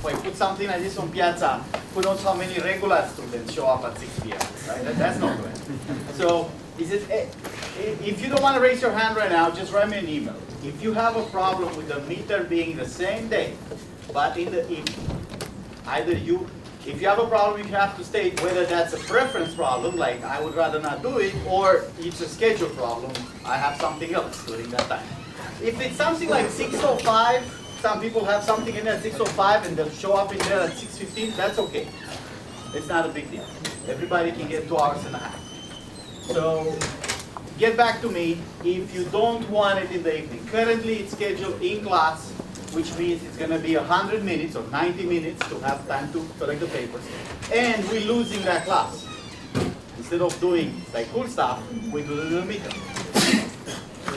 I put something like this on Piazza, who knows how many regular students show up at 6 p.m., right? That's not good. So, if you don't want to raise your hand right now, just write me an email. If you have a problem with the meter being the same day, but in the evening, if you have a problem, you have to state whether that's a preference problem, like I would rather not do it, or it's a schedule problem, I have something else during that time. If it's something like 6:05, some people have something in there at 6:05 and they'll show up in there at 6:15, that's okay. It's not a big deal. Everybody can get 2 hours and a half. So, get back to me if you don't want it in the evening. Currently it's scheduled in class, which means it's going to be 100 minutes or 90 minutes to have time to collect the papers. And we're losing that class. Instead of doing like cool stuff, we do it in the meter.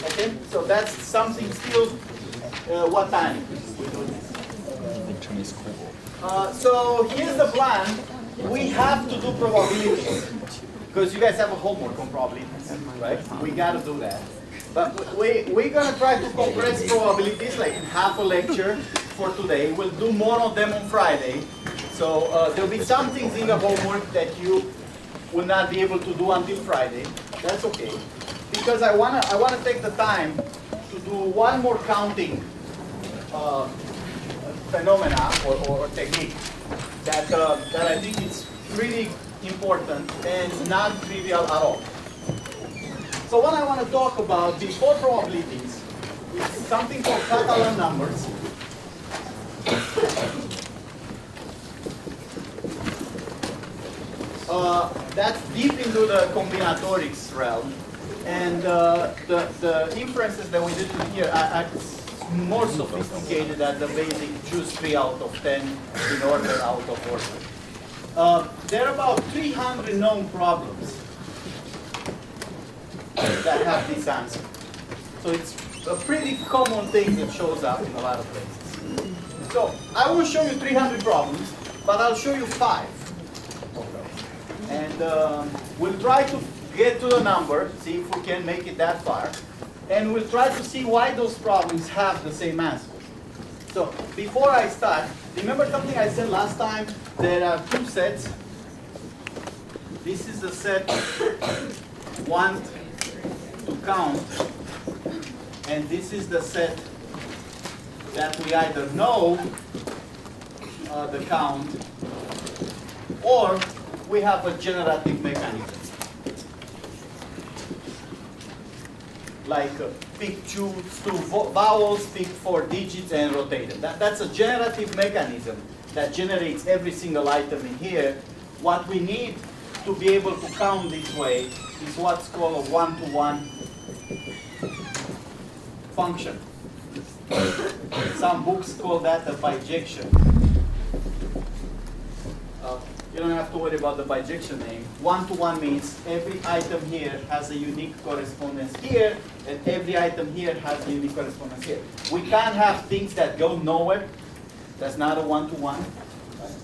Okay, so that's something still, what time we do this? So here's the plan. We have to do probabilities. Because you guys have a homework on probabilities, right? We got to do that. But we're going to try to compress probabilities like in half a lecture for today. We'll do more of them on Friday. So there'll be some things in the homework that you will not be able to do until Friday. That's okay. Because I want to take the time to do one more counting phenomena or technique that I think is really important and not trivial at all. So what I want to talk about before probabilities is something called Catalan numbers. That's deep into the combinatorics realm. And the inferences that we did here are more sophisticated than the basic choose 3 out of 10 in order out of order. There are about 300 known problems that have this answer. So it's a pretty common thing that shows up in a lot of places. So I will show you 300 problems, but I'll show you 5 of them. And we'll try to get to the number, see if we can make it that far. And we'll try to see why those problems have the same answer. So before I start, remember something I said last time? There are 2 sets. This is the set want to count, and this is the set that we either know the count, or we have a generative mechanism. Like pick two vowels, pick 4 digits, and rotate them. That's a generative mechanism that generates every single item in here. What we need to be able to count this way is what's called a one-to-one function. Some books call that a bijection. You don't have to worry about the bijection name. One-to-one means every item here has a unique correspondence here, and every item here has a unique correspondence here. We can't have things that go nowhere. That's not a one-to-one.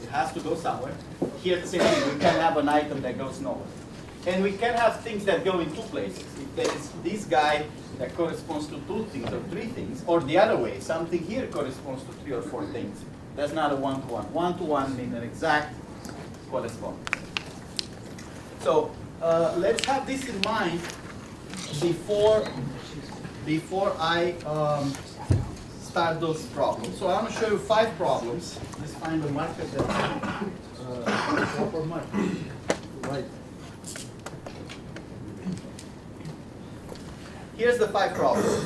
It has to go somewhere. Here the same thing. We can't have an item that goes nowhere. And we can have things that go in 2 places. If there is this guy that corresponds to 2 things or 3 things, or the other way, something here corresponds to 3 or 4 things. That's not a one-to-one. One-to-one means an exact correspondence. So let's have this in mind before I start those problems. So I want to show you 5 problems. Let's find a marker that's proper marker. Right. Here's the 5 problems.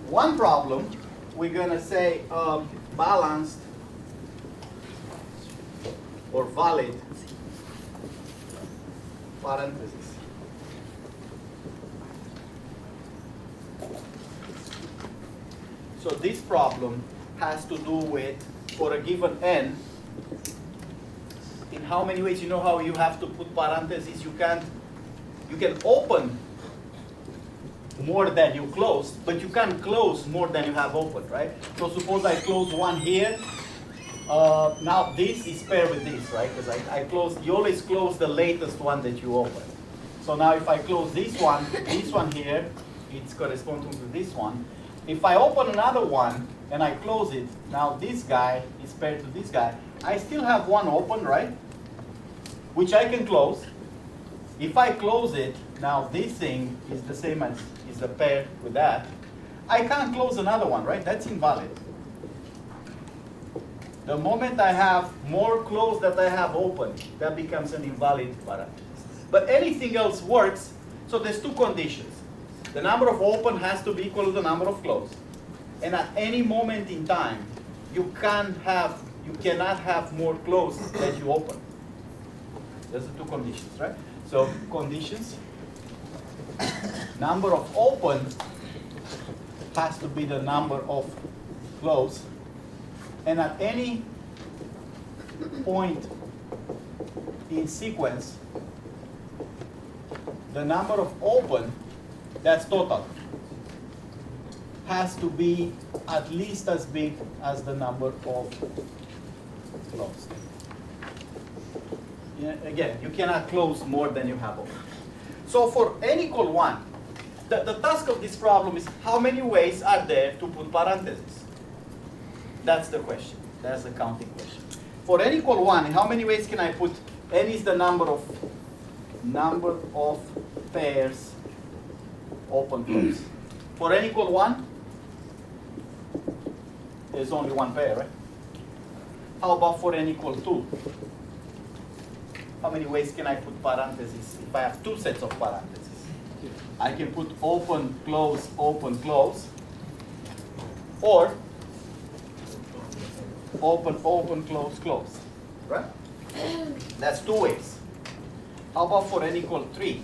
One problem, we're going to say balanced or valid parentheses. So this problem has to do with, for a given n, in how many ways, you know how you have to put parentheses? You can open more than you close, but you can't close more than you have opened, right? So suppose I close one here. Now this is paired with this, right? Because you always close the latest one that you open. So now if I close this one here, it's corresponding to this one. If I open another one, and I close it, now this guy is paired to this guy. I still have one open, right? Which I can close. If I close it, now this thing is the same as is the pair with that. I can't close another one, right? That's invalid. The moment I have more closed than I have open, that becomes an invalid parenthesis. But anything else works, so there's two conditions. The number of open has to be equal to the number of closed. And at any moment in time, you cannot have more closed than you open. Those are two conditions, right? So conditions, number of open has to be the number of closed. And at any point in sequence, the number of open, that's total, has to be at least as big as the number of closed. Yeah, again, you cannot close more than you have open. So for n equal 1, the task of this problem is how many ways are there to put parentheses? That's the question. That's the counting question. For n equal 1, how many ways can I put? N is the number of pairs open close. For n equal 1, there's only one pair, right? How about for n equal 2? How many ways can I put parentheses if I have two sets of parentheses? I can put open, close, or open, open, close, close, right? That's two ways. How about for n equal 3?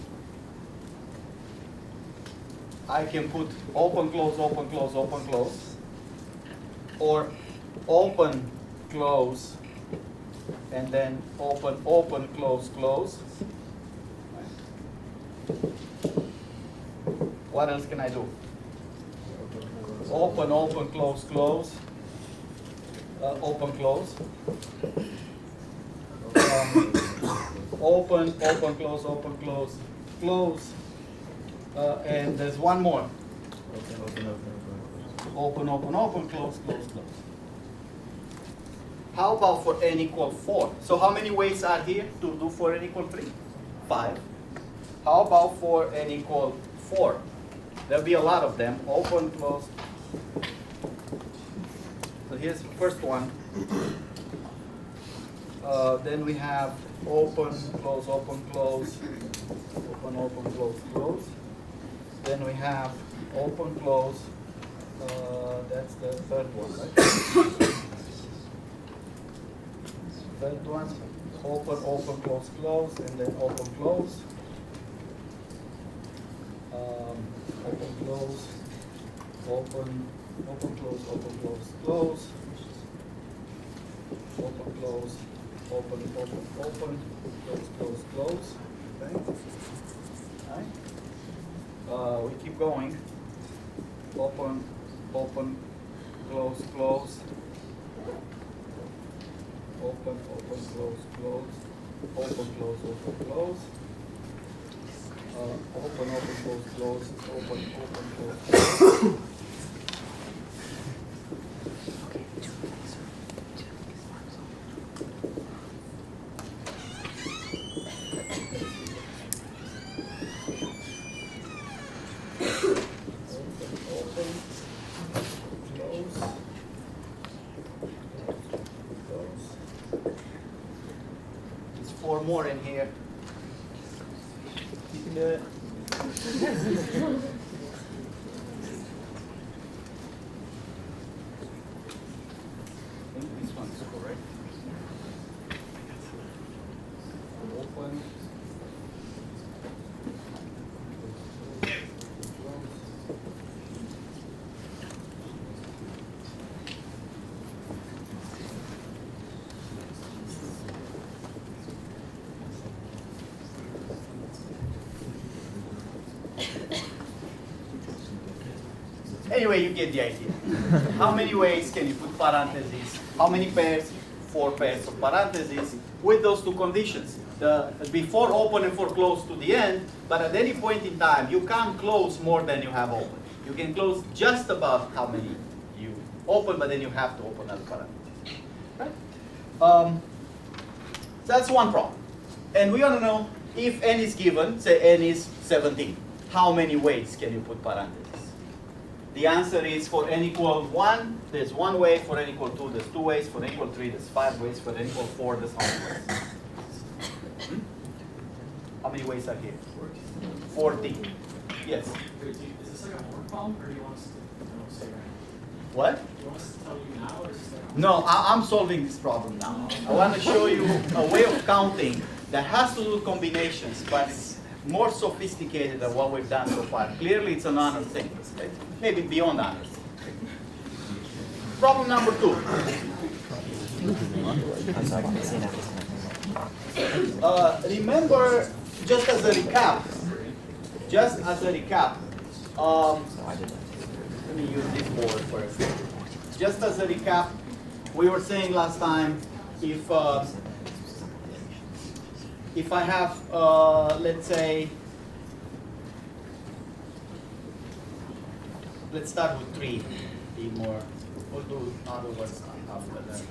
I can put open, close, or open, close, and then open, open, close, close. What else can I do? Open, open, close, close. Open, close. Open, open, close, close. And there's one more. Open, open, open, close, close, close. How about for n equal 4? So how many ways are here to do for n equal 3? 5. How about for n equal 4? There'll be a lot of them. Open, close. So here's the first one. Then we have open, close, open, close. Open, open, close, close. Then we have open, close. That's the third one, right? Third one, open, open, close, close, and then open, close. Open, close, open, open, close, close. Open, close, open, close, close. Okay. All right. We keep going. Open, open, close, close. Open, open, close, close. Open, close, close. Open, open, close, close. Open, open, close, close. Four more in here. You can do it. I think this one's correct. Open. Anyway, you get the idea. How many ways can you put parentheses? How many pairs? 4 pairs of parentheses with those two conditions. The before open and for close to the end, but at any point in time, you can't close more than you have open. You can close just about how many you open, but then you have to open other parameters. Right? That's one problem. And we want to know if n is given, say n is 17, how many ways can you put parentheses? The answer is for n equal 1, there's 1 way. For n equal 2, there's 2 ways. For n equal 3, there's 5 ways. For n equal 4, there's how many ways? How many ways are here? 14. Yes? Is this like a homework problem, or do you want us to say right now? What? Do you want us to tell you now, or is this like No, I'm solving this problem now. I want to show you a way of counting that has to do with combinations, but it's more sophisticated than what we've done so far. Clearly, it's an honor thing. Right? Maybe beyond honors. Problem number 2. Remember, just as a recap, let me use this board first. Just as a recap, we were saying last time, if I have, let's say, let's start with 3, be more, we'll do other ones after that.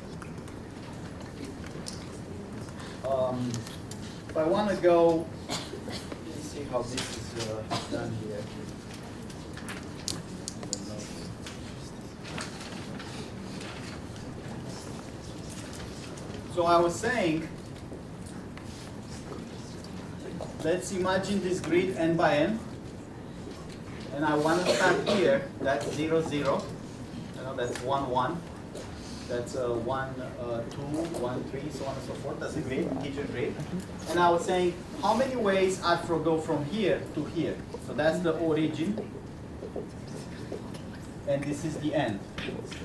If I want to go, let's see how this is done here. So I was saying, let's imagine this grid n by n, and I want to start here. That's 0, 0. You know, that's 1, 1. That's 1, 2, 1, 3, so on and so forth. That's a grid, Gaussian grid. And I was saying, how many ways I go from here to here? So that's the origin, and this is the end.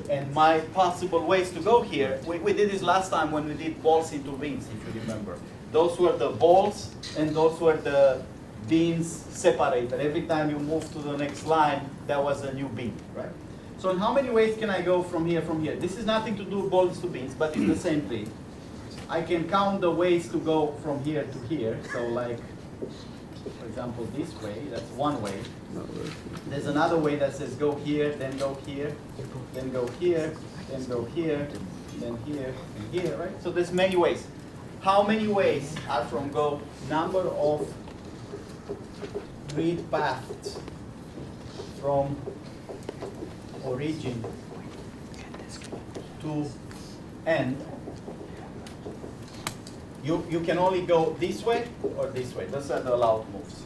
And my possible ways to go here, we did this last time when we did balls into beans, if you remember. Those were the balls, and those were the beans separated. Every time you move to the next line, that was a new bean, right? So in how many ways can I go from here, from here? This is nothing to do with balls to beans, but it's the same thing. I can count the ways to go from here to here. So like, for example, this way, that's one way. There's another way that says go here, then go here, then go here, then go here, then here, and here, right? So there's many ways. How many ways are from go number of grid paths from origin to end? You can only go this way or this way. Those are the allowed moves.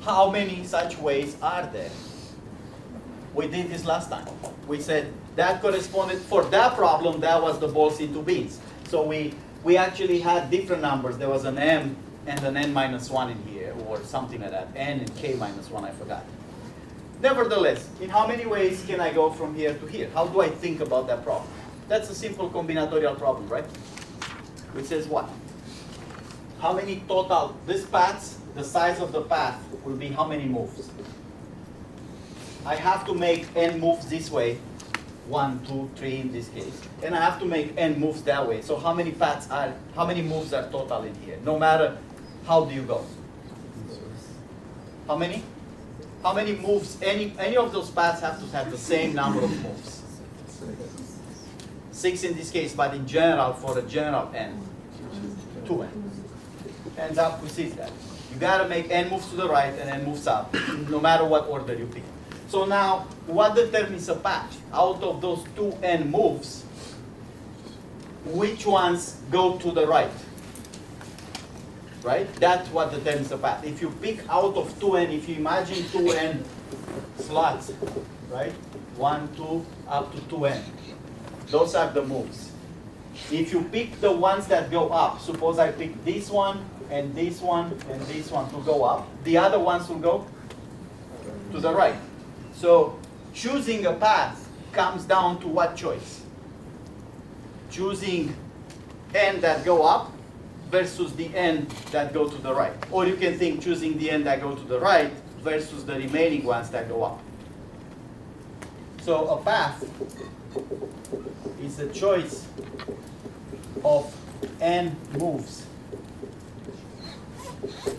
How many such ways are there? We did this last time. We said that corresponded, for that problem, that was the balls into beans. So we actually had different numbers. There was an m and an n minus 1 in here, or something like that. N and k minus 1, I forgot. Nevertheless, in how many ways can I go from here to here? How do I think about that problem? That's a simple combinatorial problem, right? Which says what? How many total, this paths, the size of the path will be how many moves? I have to make n moves this way, 1, 2, 3 in this case, and I have to make n moves that way. So how many paths are, how many moves are total in here? No matter how do you go? How many? How many moves, any of those paths have to have the same number of moves? 6 in this case, but in general, for a general n, 2n. Ends up, who sees that? You gotta make n moves to the right and n moves up, no matter what order you pick. So now, what determines a path? Out of those 2n moves, which ones go to the right? Right? That's what determines the path. If you pick out of 2n, if you imagine 2n slots, right? 1, 2, up to 2n. Those are the moves. If you pick the ones that go up, suppose I pick this one, and this one, and this one to go up, the other ones will go to the right. So choosing a path comes down to what choice? Choosing n that go up versus the n that go to the right. Or you can think choosing the n that go to the right versus the remaining ones that go up. So a path is a choice of n moves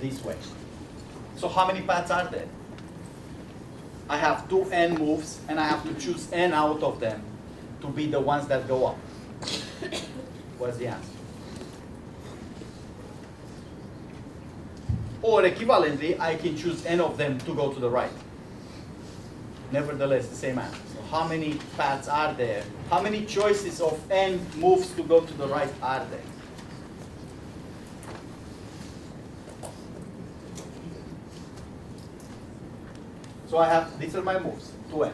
this way. So how many paths are there? I have two n moves, and I have to choose n out of them to be the ones that go up. What's the answer? Or equivalently, I can choose n of them to go to the right. Nevertheless, the same answer. So how many paths are there? How many choices of n moves to go to the right are there? So I have, these are my moves, 2n.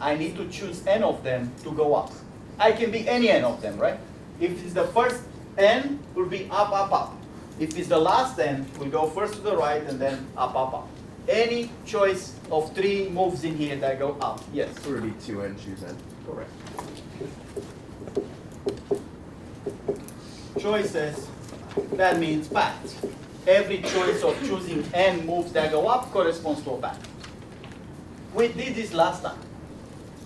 I need to choose n of them to go up. I can be any n of them, right? If it's the first n, will be up, up, up. If it's the last n, we'll go first to the right and then up, up, up. Any choice of 3 moves in here that go up. Yes? So it would be 2n choose n. Correct. Choices, that means paths. Every choice of choosing n moves that go up corresponds to a path. We did this last time,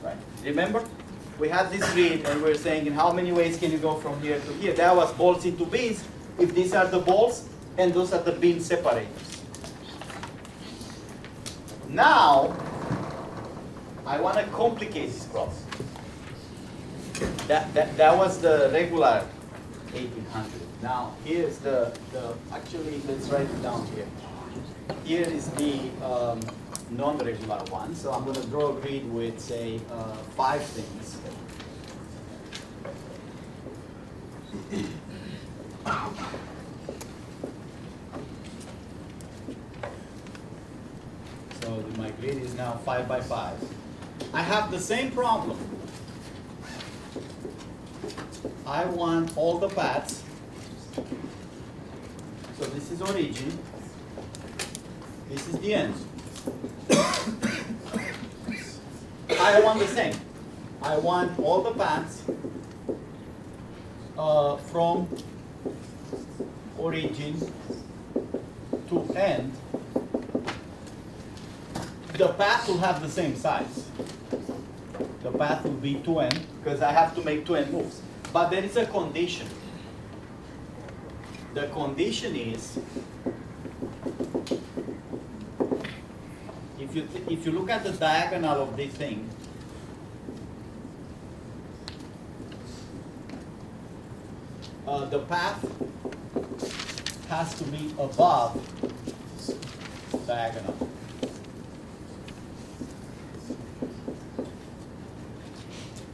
right? Remember? We had this read and we were saying in how many ways can you go from here to here? That was balls into beans. If these are the balls and those are the bean separators. Now, I want to complicate this process. That was the regular 1800. Now, here's the actually, let's write it down here. Here is the non-regular one. So I'm going to draw a grid with, say, 5 things. So my grid is now 5 by 5. I have the same problem. I want all the paths. So this is origin. This is the end. I want the same. I want all the paths from origin to end. The path will have the same size. The path will be 2n because I have to make 2n moves. But there is a condition. The condition is if you look at the diagonal of this thing, the path has to be above diagonal.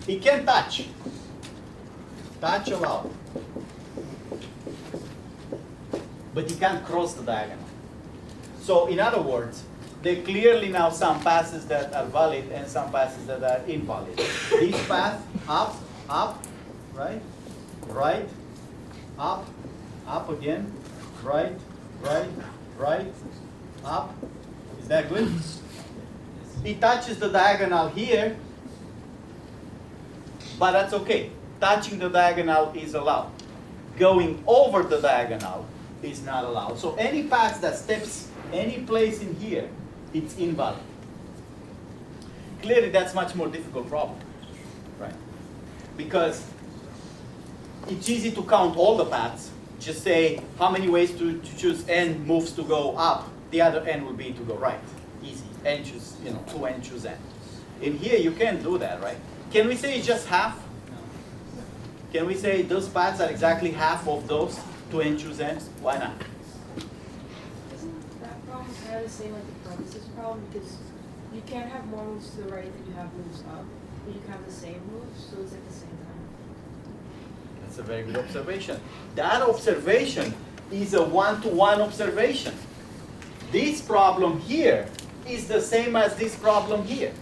It can touch. Touch allowed. But you can't cross the diagonal. So in other words, there are clearly now some passes that are valid and some passes that are invalid. This path, up, up, right, right, up, up again, right, right, right, up. Is that good? It touches the diagonal here, but that's okay. Touching the diagonal is allowed. Going over the diagonal is not allowed. So any path that steps any place in here, it's invalid. Clearly, that's much more difficult problem, right? Because it's easy to count all the paths. Just say how many ways to choose n moves to go up. The other n will be to go right. Easy. N choose, 2n choose n. In here, you can't do that, right? Can we say it's just half? Can we say those paths are exactly half of those 2n choose n? Why not? Isn't that problem kind of the same like the parenthesis problem? Because you can't have more moves to the right than you have moves up, but you can have the same moves, so it's at the same time. That's a very good observation. That observation is a one-to-one observation. This problem here is the same as this problem here.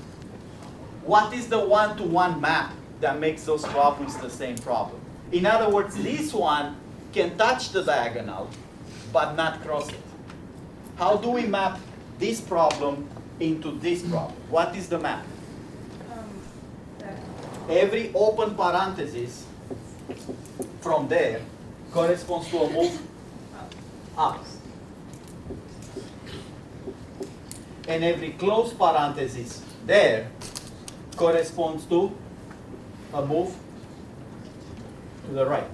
What is the one-to-one map that makes those problems the same problem? In other words, this one can touch the diagonal, but not cross it. How do we map this problem into this problem? What is the map? That Every open parenthesis from there corresponds to a move up. And every closed parenthesis there corresponds to a move to the right.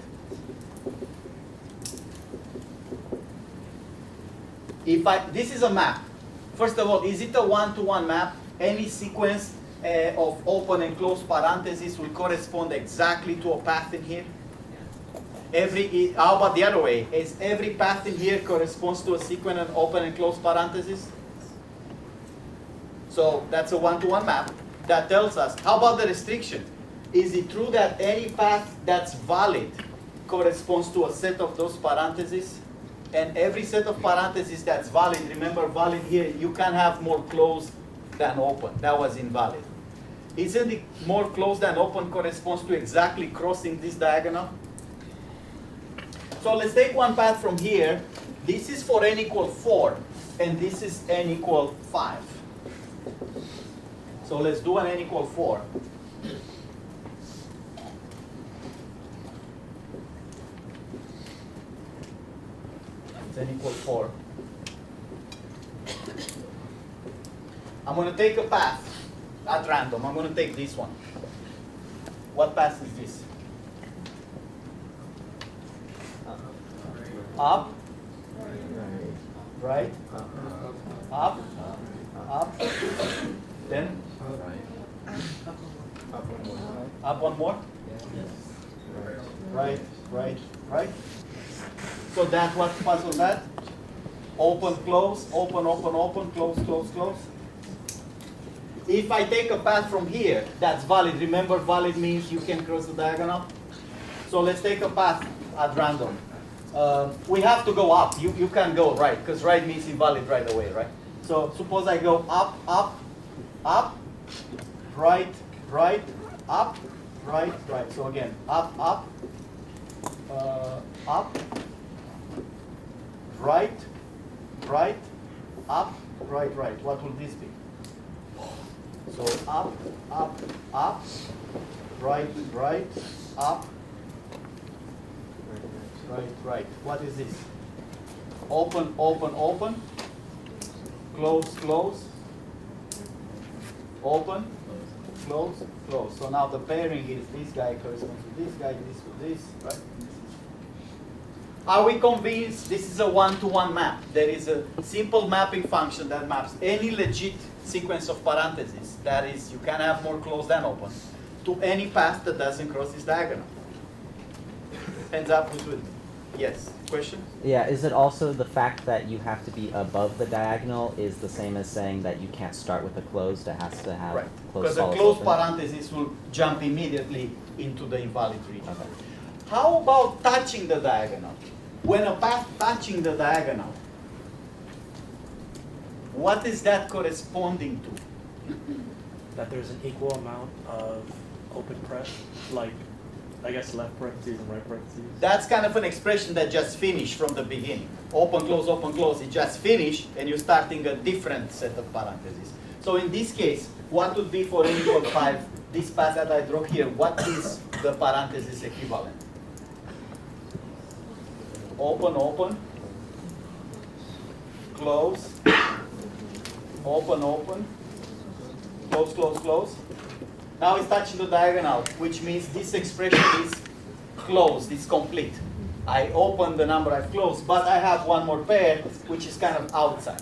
This is a map. First of all, is it a one-to-one map? any sequence of open and closed parentheses will correspond exactly to a path in here? How about the other way? Is every path in here corresponds to a sequence of open and closed parentheses? So that's a one-to-one map. That tells us, how about the restriction? Is it true that any path that's valid corresponds to a set of those parentheses? And every set of parentheses that's valid, remember valid here, you can have more closed than open. That was invalid. Isn't it more closed than open corresponds to exactly crossing this diagonal? So let's take one path from here. This is for n equal 4, and this is n equal 5. So let's do an n equal 4. It's n equal 4. I'm going to take a path at random. I'm going to take this one. What path is this? Up, right, up, up, then up one more, right, right, right. So that's what puzzle that. Open, close, open, open, open, close, close, close. If I take a path from here, that's valid. Remember, valid means you can cross the diagonal. So let's take a path at random. We have to go up. You can't go right, because right means invalid right away, right? So suppose I go up, up, up, right, right, up, right, right. So again, up, up, up, right, right, up, right, right. What will this be? So up, up, up, right, right, up, right, right. What is this? Open, open, open, close, close, open, close, close. So now the pairing is this guy corresponds to this guy, this to this, right? Are we convinced this is a one-to-one map? There is a simple mapping function that maps any legit sequence of parentheses, that is, you can have more closed than open, to any path that doesn't cross this diagonal. Hands up, who's with me? Yes, question? Yeah, is it also the fact that you have to be above the diagonal is the same as saying that you can't start with a closed, it has to have Right, closed because a follows closed open? parenthesis will jump immediately into the invalid region. Okay. How about touching the diagonal? When a path touching the diagonal, what is that corresponding to? That there's an equal amount of open press, like, I guess left parentheses and right parentheses. That's kind of an expression that just finished from the beginning. Open, close, it just finished, and you're starting a different set of parentheses. So in this case, what would be for n equal 5, this path that I draw here, what is the parenthesis equivalent? Open, open, close, open, open, close, close, close. Now it's touching the diagonal, which means this expression is closed, it's complete. I open the number I've closed, but I have one more pair, which is kind of outside.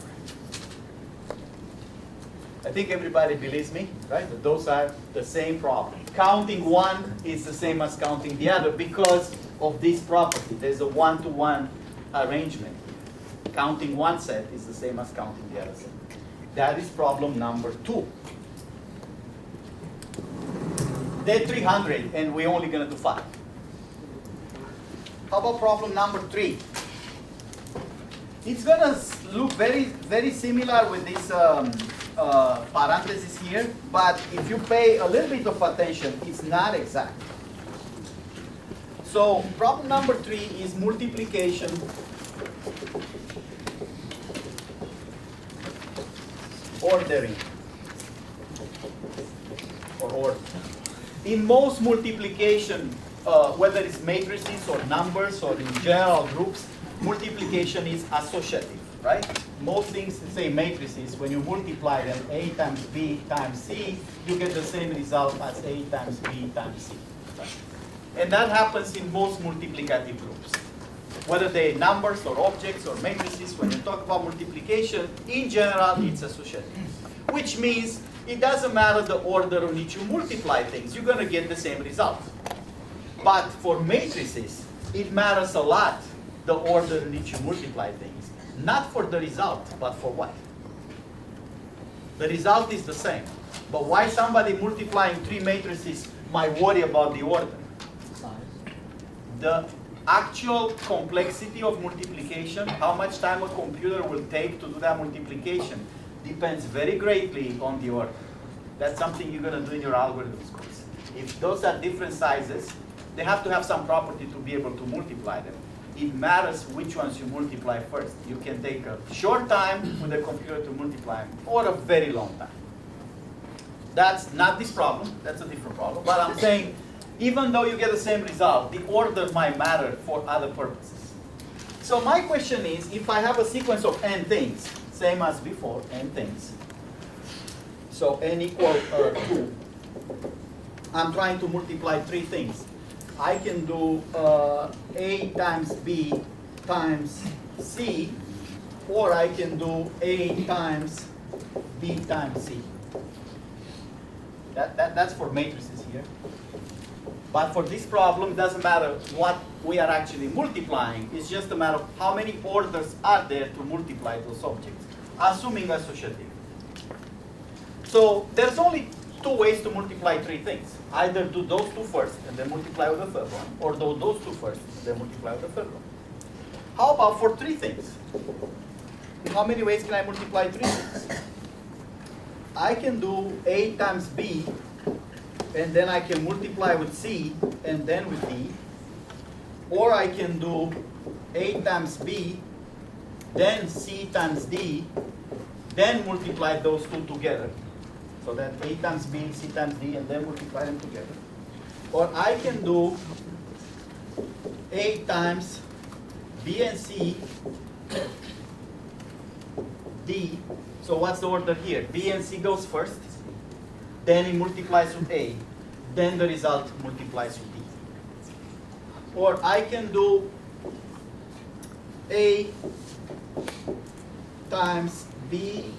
I think everybody believes me, right? That those are the same problem. Counting one is the same as counting the other because of this property. There's a one-to-one arrangement. Counting one set is the same as counting the other set. That is problem number 2. They're 300, and we're only going to do 5. How about problem number 3? It's going to look very, very similar with this parenthesis here, but if you pay a little bit of attention, it's not exact. So problem number 3 is multiplication ordering or order. In most multiplication, whether it's matrices or numbers or in general groups, multiplication is associative, right? Most things, say matrices, when you multiply them, A times B times C, you get the same result as A times B times C. Right? And that happens in most multiplicative groups. Whether they're numbers or objects or matrices, when you talk about multiplication, in general, it's associative. Which means it doesn't matter the order in which you multiply things, you're going to get the same result. But for matrices, it matters a lot the order in which you multiply things. Not for the result, but for what? The result is the same. But why somebody multiplying 3 matrices might worry about the order? The actual complexity of multiplication, how much time a computer will take to do that multiplication, depends very greatly on the order. That's something you're going to do in your algorithms course. If those are different sizes, they have to have some property to be able to multiply them. It matters which ones you multiply first. You can take a short time with a computer to multiply them, or a very long time. That's not this problem, that's a different problem. But I'm saying, even though you get the same result, the order might matter for other purposes. So my question is, if I have a sequence of n things, same as before, n things, so n equal 2, I'm trying to multiply 3 things. I can do A times B times C, or I can do A times B times C. That's for matrices here. But for this problem, it doesn't matter what we are actually multiplying. It's just a matter of how many orders are there to multiply those objects, assuming associative. So there's only 2 ways to multiply 3 things. Either do those 2 first and then multiply with the third one, or do those 2 first and then multiply with the third one. How about for 3 things? How many ways can I multiply 3 things? I can do A times B, and then I can multiply with C and then with D. Or I can do A times B, then C times D, then multiply those 2 together. So that A times B, C times D, and then multiply them together. Or I can do A times B and C, D. So what's the order here? B and C goes first, then it multiplies with A, then the result multiplies with D. Or I can do A times B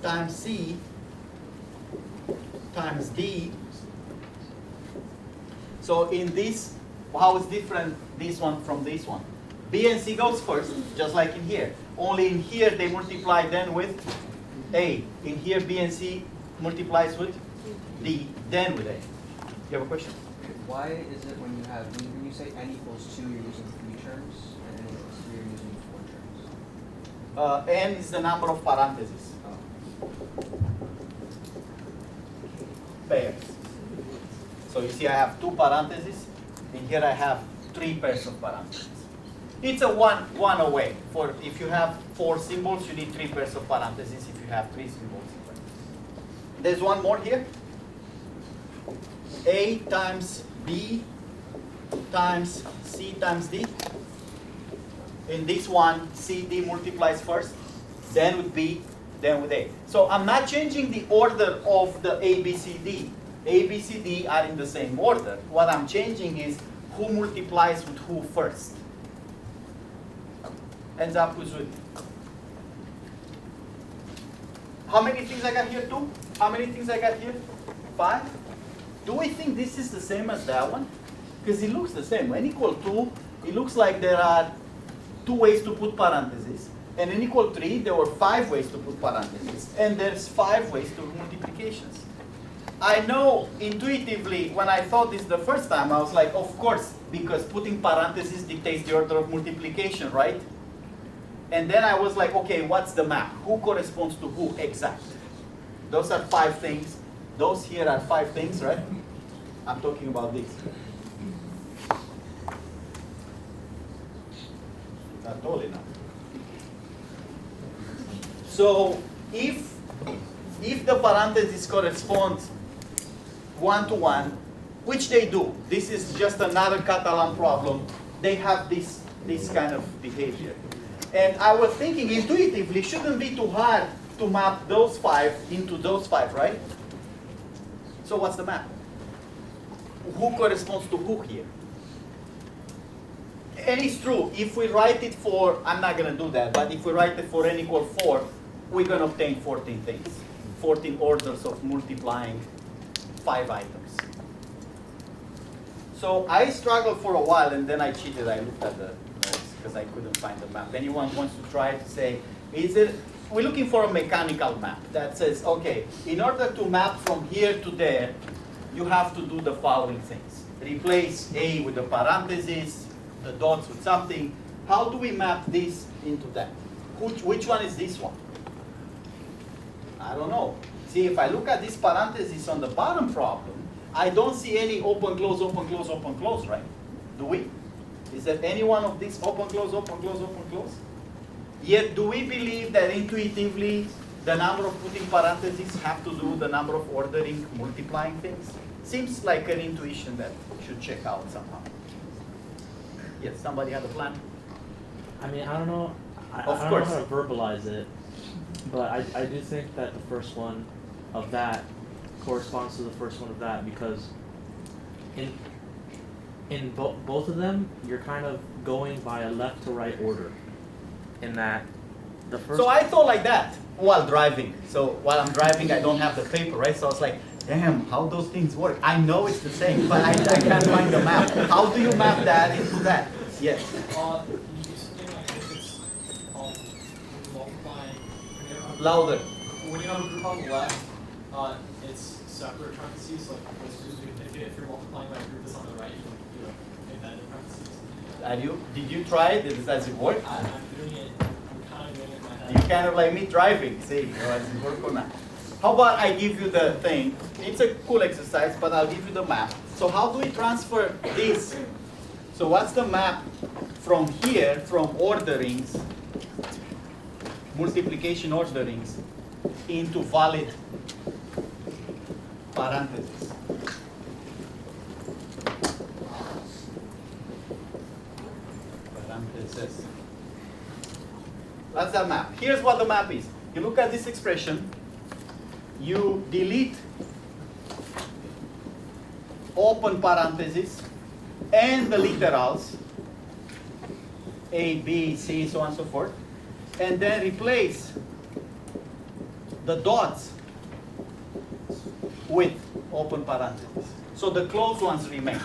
times C times D. So in this, how is different this one from this one? B and C goes first, just like in here. Only in here they multiply then with A. In here B and C multiplies with D, then with A. You have a question? Why is it when you say n equals 2, you're using 3 terms, and n equals 3, you're using 4 terms? N is the number of parentheses. Pairs. So you see I have 2 parentheses, and here I have 3 pairs of parentheses. It's a one away. For if you have 4 symbols, you need 3 pairs of parentheses. If you have 3 symbols. There's one more here. A times B times C times D. In this one, C, D multiplies first, then with B, then with A. So I'm not changing the order of the A, B, C, D. A, B, C, D are in the same order. What I'm changing is who multiplies with who first. Ends up with how many things I got here? 2? How many things I got here? 5? Do we think this is the same as that one? Because it looks the same. N equal 2, it looks like there are 2 ways to put parentheses. And n equal 3, there were 5 ways to put parentheses. And there's 5 ways to do multiplications. I know intuitively, when I thought this the first time, I was like, of course, because putting parentheses dictates the order of multiplication, right? And then I was like, okay, what's the map? Who corresponds to who exact? Those are 5 things. Those here are 5 things, right? I'm talking about this. Not tall enough. So if the parentheses correspond 1 to 1, which they do, this is just another Catalan problem, they have this kind of behavior. And I was thinking intuitively, shouldn't be too hard to map those 5 into those 5, right? So what's the map? Who corresponds to who here? And it's true, if we write it for, I'm not going to do that, but if we write it for n equal 4, we're going to obtain 14 things. 14 orders of multiplying 5 items. So I struggled for a while, and then I cheated. I looked at the notes because I couldn't find the map. Anyone wants to try to say, we're looking for a mechanical map that says, okay, in order to map from here to there, you have to do the following things. Replace A with the parentheses, the dots with something. How do we map this into that? Which one is this one? I don't know. See, if I look at this parenthesis on the bottom problem, I don't see any open, close, open, close, open, close, right? Do we? Is there any one of these open, close, open, close, open, close? Yet, do we believe that intuitively the number of putting parentheses have to do with the number of ordering, multiplying things? Seems like an intuition that should check out somehow. Yes, somebody had a plan? I mean, I don't know. I Of don't course. know how to verbalize it, but I do think that the first one of that corresponds to the first one of that, because in both of them, you're kind of going by a left to right order. In that, the first. So I thought like that while driving. So while I'm driving, I don't have the paper, right? So I was like, damn, how those things work? I know it's the same, but I can't find the map. How do you map that into that? Yes. You use something like if it's multiplying. Louder. When you have a group on the left, it's separate parentheses. Like if you're multiplying by a group that's on the right, you can make that in parentheses. Did you try it? Does it work? I'm doing it. I'm kind of doing it in my head. You kind of like me driving. See, does it work or not? How about I give you the thing? It's a cool exercise, but I'll give you the map. So how do we transfer this? So what's the map from here, from orderings, multiplication orderings, into valid parentheses? Parentheses. That's the map. Here's what the map is. You look at this expression, you delete open parentheses and the literals, A, B, C, so on and so forth, and then replace the dots with open parentheses. So the closed ones remain.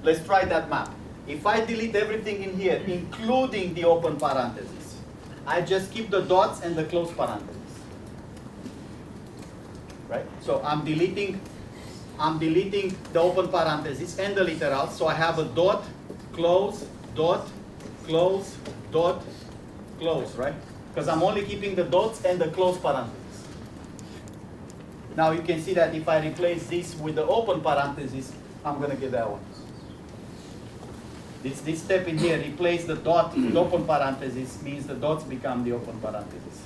Let's try that map. If I delete everything in here, including the open parentheses, I just keep the dots and the closed parentheses. Right? So I'm deleting the open parentheses and the literals, so I have a dot, close, close, right? Because I'm only keeping the dots and the closed parentheses. Now you can see that if I replace this with the open parentheses, I'm going to get that one. This step in here, replace the dot with open parentheses, means the dots become the open parentheses.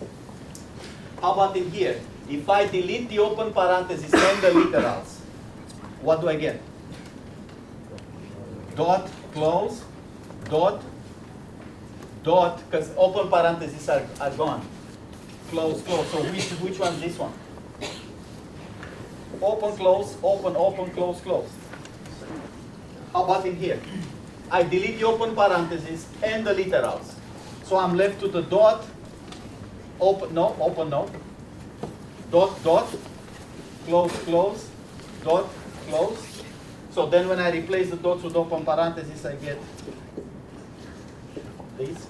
How about in here? If I delete the open parentheses and the literals, what do I get? Dot, close, dot, because open parentheses are gone. Close, close. So which one is this one? Open, close, close. How about in here? I delete the open parentheses and the literals. So I'm left with the dot, open, no, dot, close, dot, close. So then when I replace the dots with open parentheses, I get this.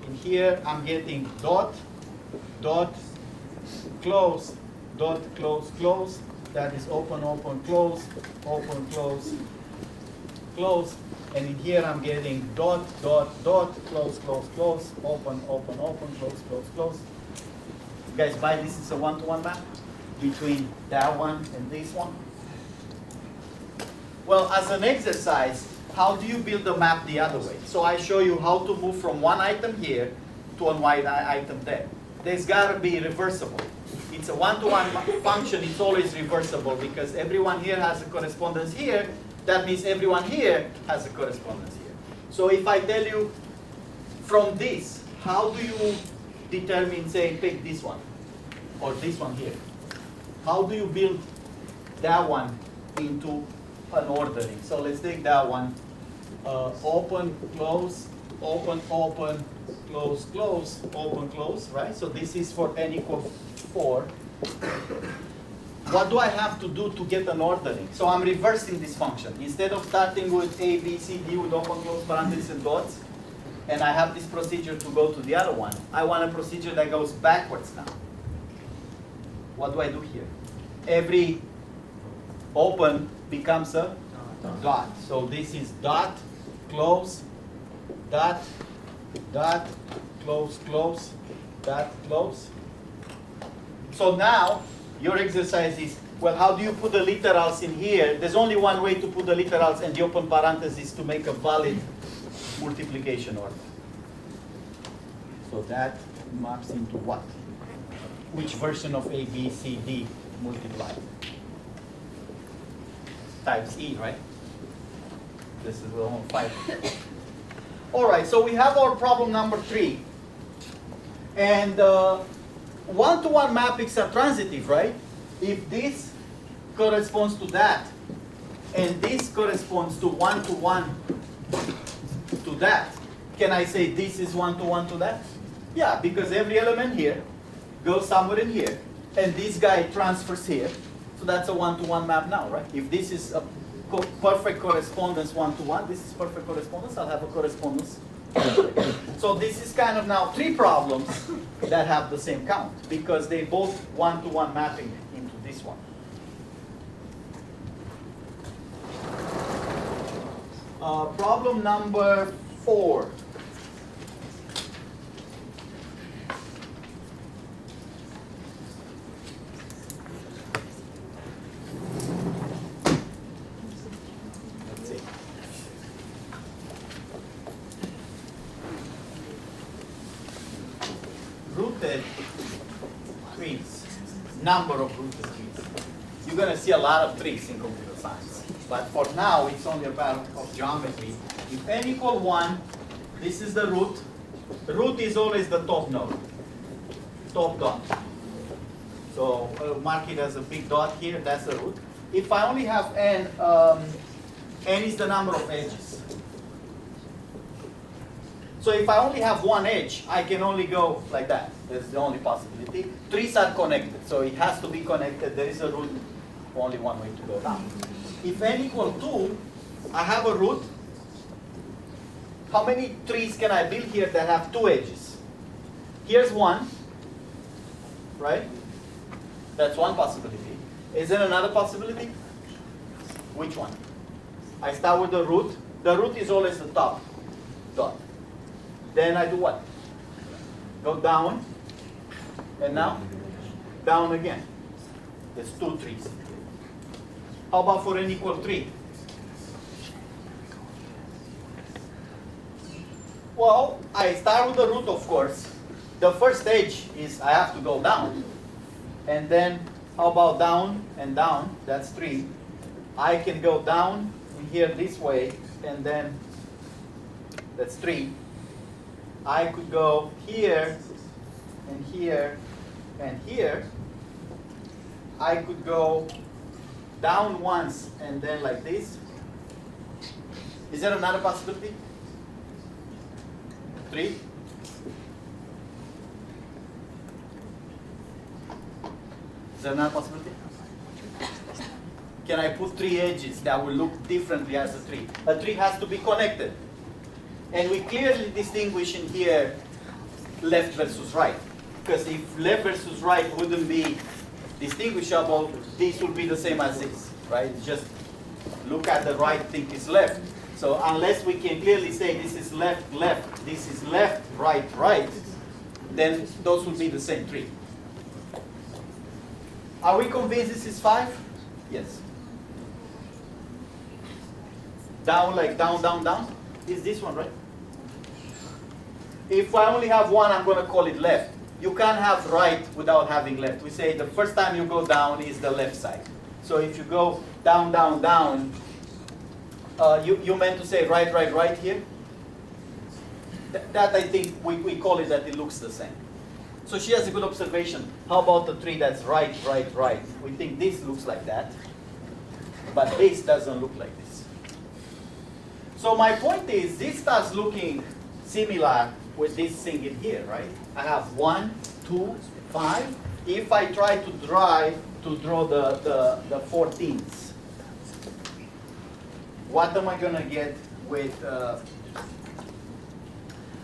In here, I'm getting dot, close, close. That is open, close, close. And in here, I'm getting dot, close, open, close. You guys buy this is a one-to-one map between that one and this one? Well, as an exercise, how do you build a map the other way? So I show you how to move from one item here to one item there. There's got to be reversible. It's a one-to-one function. It's always reversible because everyone here has a correspondence here. That means everyone here has a correspondence here. So if I tell you from this, how do you determine, say, pick this one or this one here? How do you build that one into an ordering? So let's take that one. Open, close, open, close, open, close, right? So this is for n equals 4. what do I have to do to get an ordering? So I'm reversing this function. Instead of starting with A, B, C, D with open, close parentheses and dots, and I have this procedure to go to the other one, I want a procedure that goes backwards now. What do I do here? Every open becomes a dot. So this is dot, close, dot, dot, close, close, dot, close. So now, your exercise is, well, how do you put the literals in here? There's only one way to put the literals and the open parentheses to make a valid multiplication order. So that maps into what? Which version of A, B, C, D multiplied? Times E, right? This is the whole 5. All right, so we have our problem number 3. And one-to-one mappings are transitive, right? If this corresponds to that, and this corresponds to one-to-one to that, can I say this is one-to-one to that? Yeah, because every element here goes somewhere in here, and this guy transfers here. So that's a one-to-one map now, right? If this is a perfect correspondence one-to-one, this is perfect correspondence, I'll have a correspondence. So this is kind of now 3 problems that have the same count, because they both one-to-one mapping into this one. Problem number 4. Let's see. Rooted trees, number of rooted trees. You're going to see a lot of trees in computer science. But for now, it's only a matter of geometry. If n equal 1, this is the root. The root is always the top node, top dot. So mark it as a big dot here, that's the root. If I only have n, n is the number of edges. So if I only have one edge, I can only go like that. That's the only possibility. Trees are connected, so it has to be connected. There is a root, only one way to go down. If n equal 2, I have a root. How many trees can I build here that have 2 edges? Here's one, right? That's one possibility. Is there another possibility? Which one? I start with the root. The root is always the top dot. Then I do what? Go down, and now down again. There's 2 trees. How about for n equal 3? Well, I start with the root, of course. The first edge is I have to go down. And then, how about down and down? That's 3. I can go down in here this way, and then that's 3. I could go here, and here, and here. I could go down once, and then like this. Is there another possibility? 3? Is there another possibility? Can I put 3 edges that will look differently as a tree? A tree has to be connected. And we clearly distinguish in here left versus right. Because if left versus right wouldn't be distinguishable, this would be the same as this, right? Just look at the right, think it's left. So unless we can clearly say this is left, left, this is left, right, right, then those would be the same tree. Are we convinced this is 5? Yes. Down, like down, down, down? Is this one, right? If I only have one, I'm going to call it left. You can't have right without having left. We say the first time you go down is the left side. So if you go down, down, down, you meant to say right, right, right here? That I think we call it that it looks the same. So she has a good observation. How about the tree that's right, right, right? We think this looks like that, but this doesn't look like this. So my point is, this starts looking similar with this thing in here, right? I have 1, 2, 5, if I try to draw the 14ths, what am I gonna get with,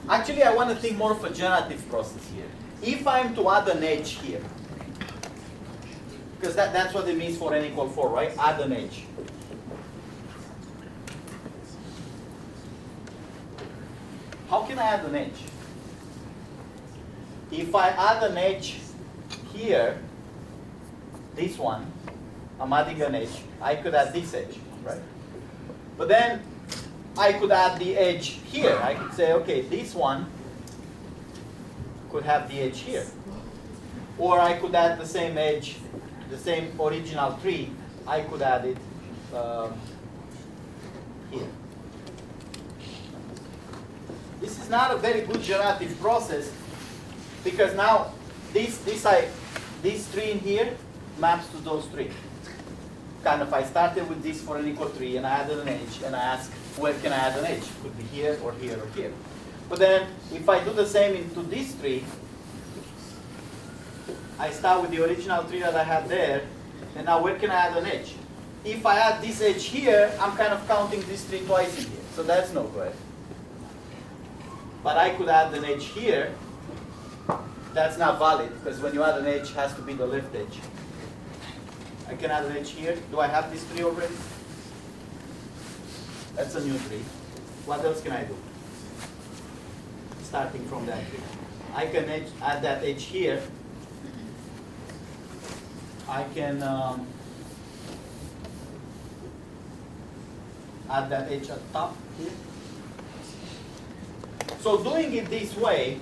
actually I wanna think more of a generative process here. If I'm to add an edge here, because that's what it means for n equal 4, right? Add an edge. How can I add an edge? If I add an edge here, this one, I'm adding an edge. I could add this edge, right? But then I could add the edge here. I could say, okay, this one could have the edge here. Or I could add the same edge, the same original tree. I could add it here. This is not a very good generative process because now this tree in here maps to those three. Kind of, I started with this for an equal 3 and I added an edge and I asked where can I add an edge? Could be here or here or here. But then if I do the same into this tree, I start with the original tree that I had there, and now where can I add an edge? If I add this edge here, I'm kind of counting this tree twice in here, so that's no good. But I could add an edge here. That's not valid, because when you add an edge, it has to be the left edge. I can add an edge here. Do I have this tree already? That's a new tree. What else can I do? Starting from that tree. I can add that edge here. I can add that edge at top here. So doing it this way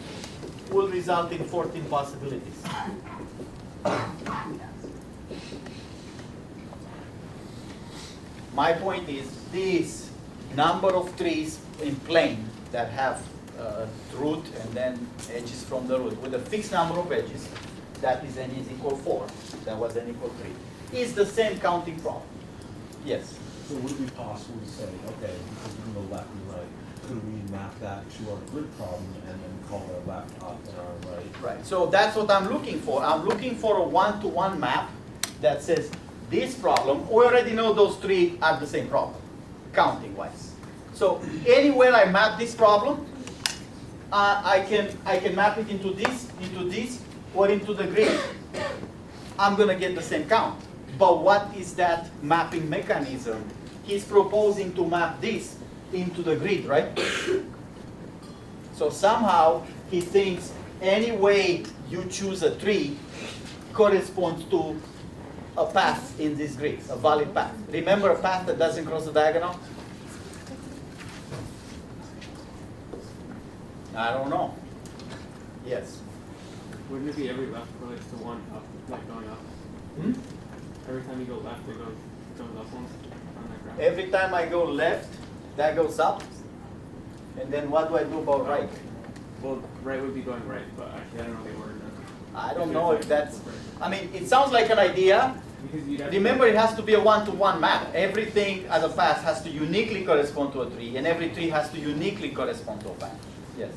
will result in 14 possibilities. My point is this number of trees in plane that have root and then edges from the root with a fixed number of edges, that is n is equal 4, that was n equal 3, is the same counting problem. Yes? So would it be possible to say, okay, because we're going to go left and right, could we map that to our grid problem and then call our left up and our right? Right, so that's what I'm looking for. I'm looking for a one-to-one map that says this problem, we already know those three are the same problem, counting-wise. So anywhere I map this problem, I can map it into this, or into the grid. I'm going to get the same count. But what is that mapping mechanism? He's proposing to map this into the grid, right? So somehow he thinks any way you choose a tree corresponds to a path in this grid, a valid path. Remember a path that doesn't cross the diagonal? I don't know. Yes. Wouldn't it be every left relates to one up, like going up? Hmm? Every time you go left, it goes up one on that graph. Every time I go left, that goes up. And then what do I do about right? Well, right would be going right, but actually I don't know the order. I don't know if that's, I mean, it sounds like an idea. Because you'd have Remember, it has to be a one-to-one map. Everything as a path has to uniquely correspond to a tree, and every tree has to uniquely correspond to a path. Yes.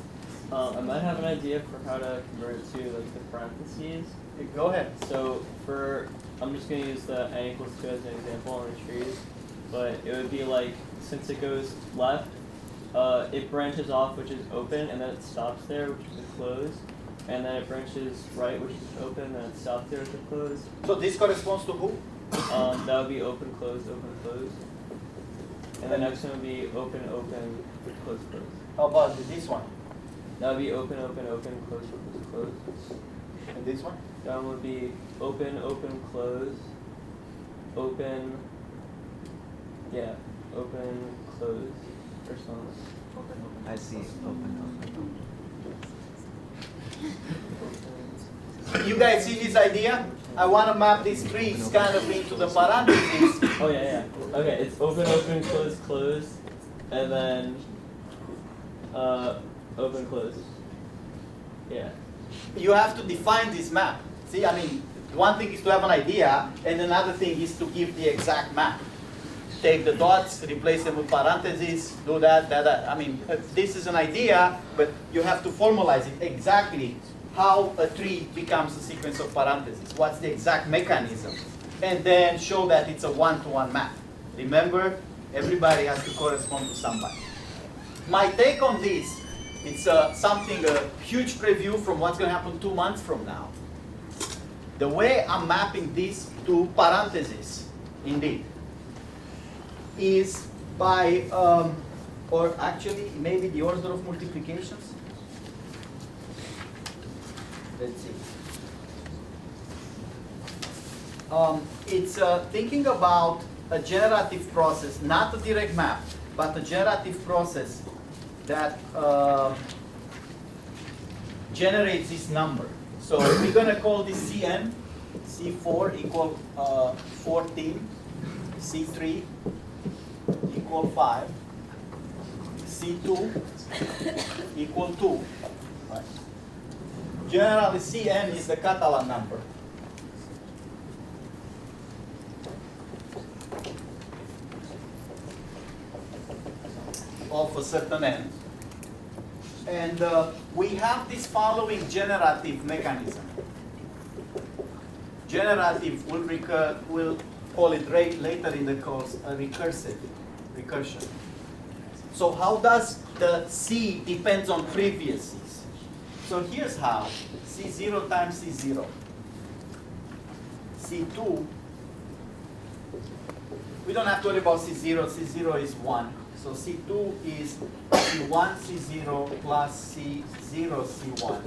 I might have an idea for how to convert it to like the parentheses. Go ahead. So I'm just going to use the n equals 2 as an example on the trees, but it would be like, since it goes left, it branches off, which is open, and then it stops there, which is a close, and then it branches right, which is open, and then it stops there, which is close. So this corresponds to who? That would be open, close, open, close. And the next one would be open, open, close, close. How about this one? That would be open, open, open, close, close, close. And this one? That one would be open, open, close, open, yeah, open, close, or something. I see. Open. You guys see this idea? I want to map these trees kind of into the parentheses. Oh yeah. Okay, it's open, open, close, close, and then open, close. Yeah. You have to define this map. See, I mean, one thing is to have an idea, and another thing is to give the exact map. Take the dots, replace them with parentheses, do that. I mean, this is an idea, but you have to formalize it exactly how a tree becomes a sequence of parentheses. What's the exact mechanism? And then show that it's a one-to-one map. Remember, everybody has to correspond to somebody. My take on this, it's a huge preview from what's going to happen 2 months from now. The way I'm mapping this to parentheses, indeed, is by, or actually maybe the order of multiplications. Let's see. It's thinking about a generative process, not a direct map, but a generative process that generates this number. So we're going to call this Cn, C4 equal 14, C3 equal 5, C2 equal 2. Right. Generally, Cn is the Catalan number. Of a certain n. And we have this following generative mechanism. Generative we'll call it later in the course a recursion. So how does the C depends on previous C's? So here's how. C0 times C0. C2, we don't have to worry about C0. C0 is 1. So C2 is C1 C0 plus C0 C1,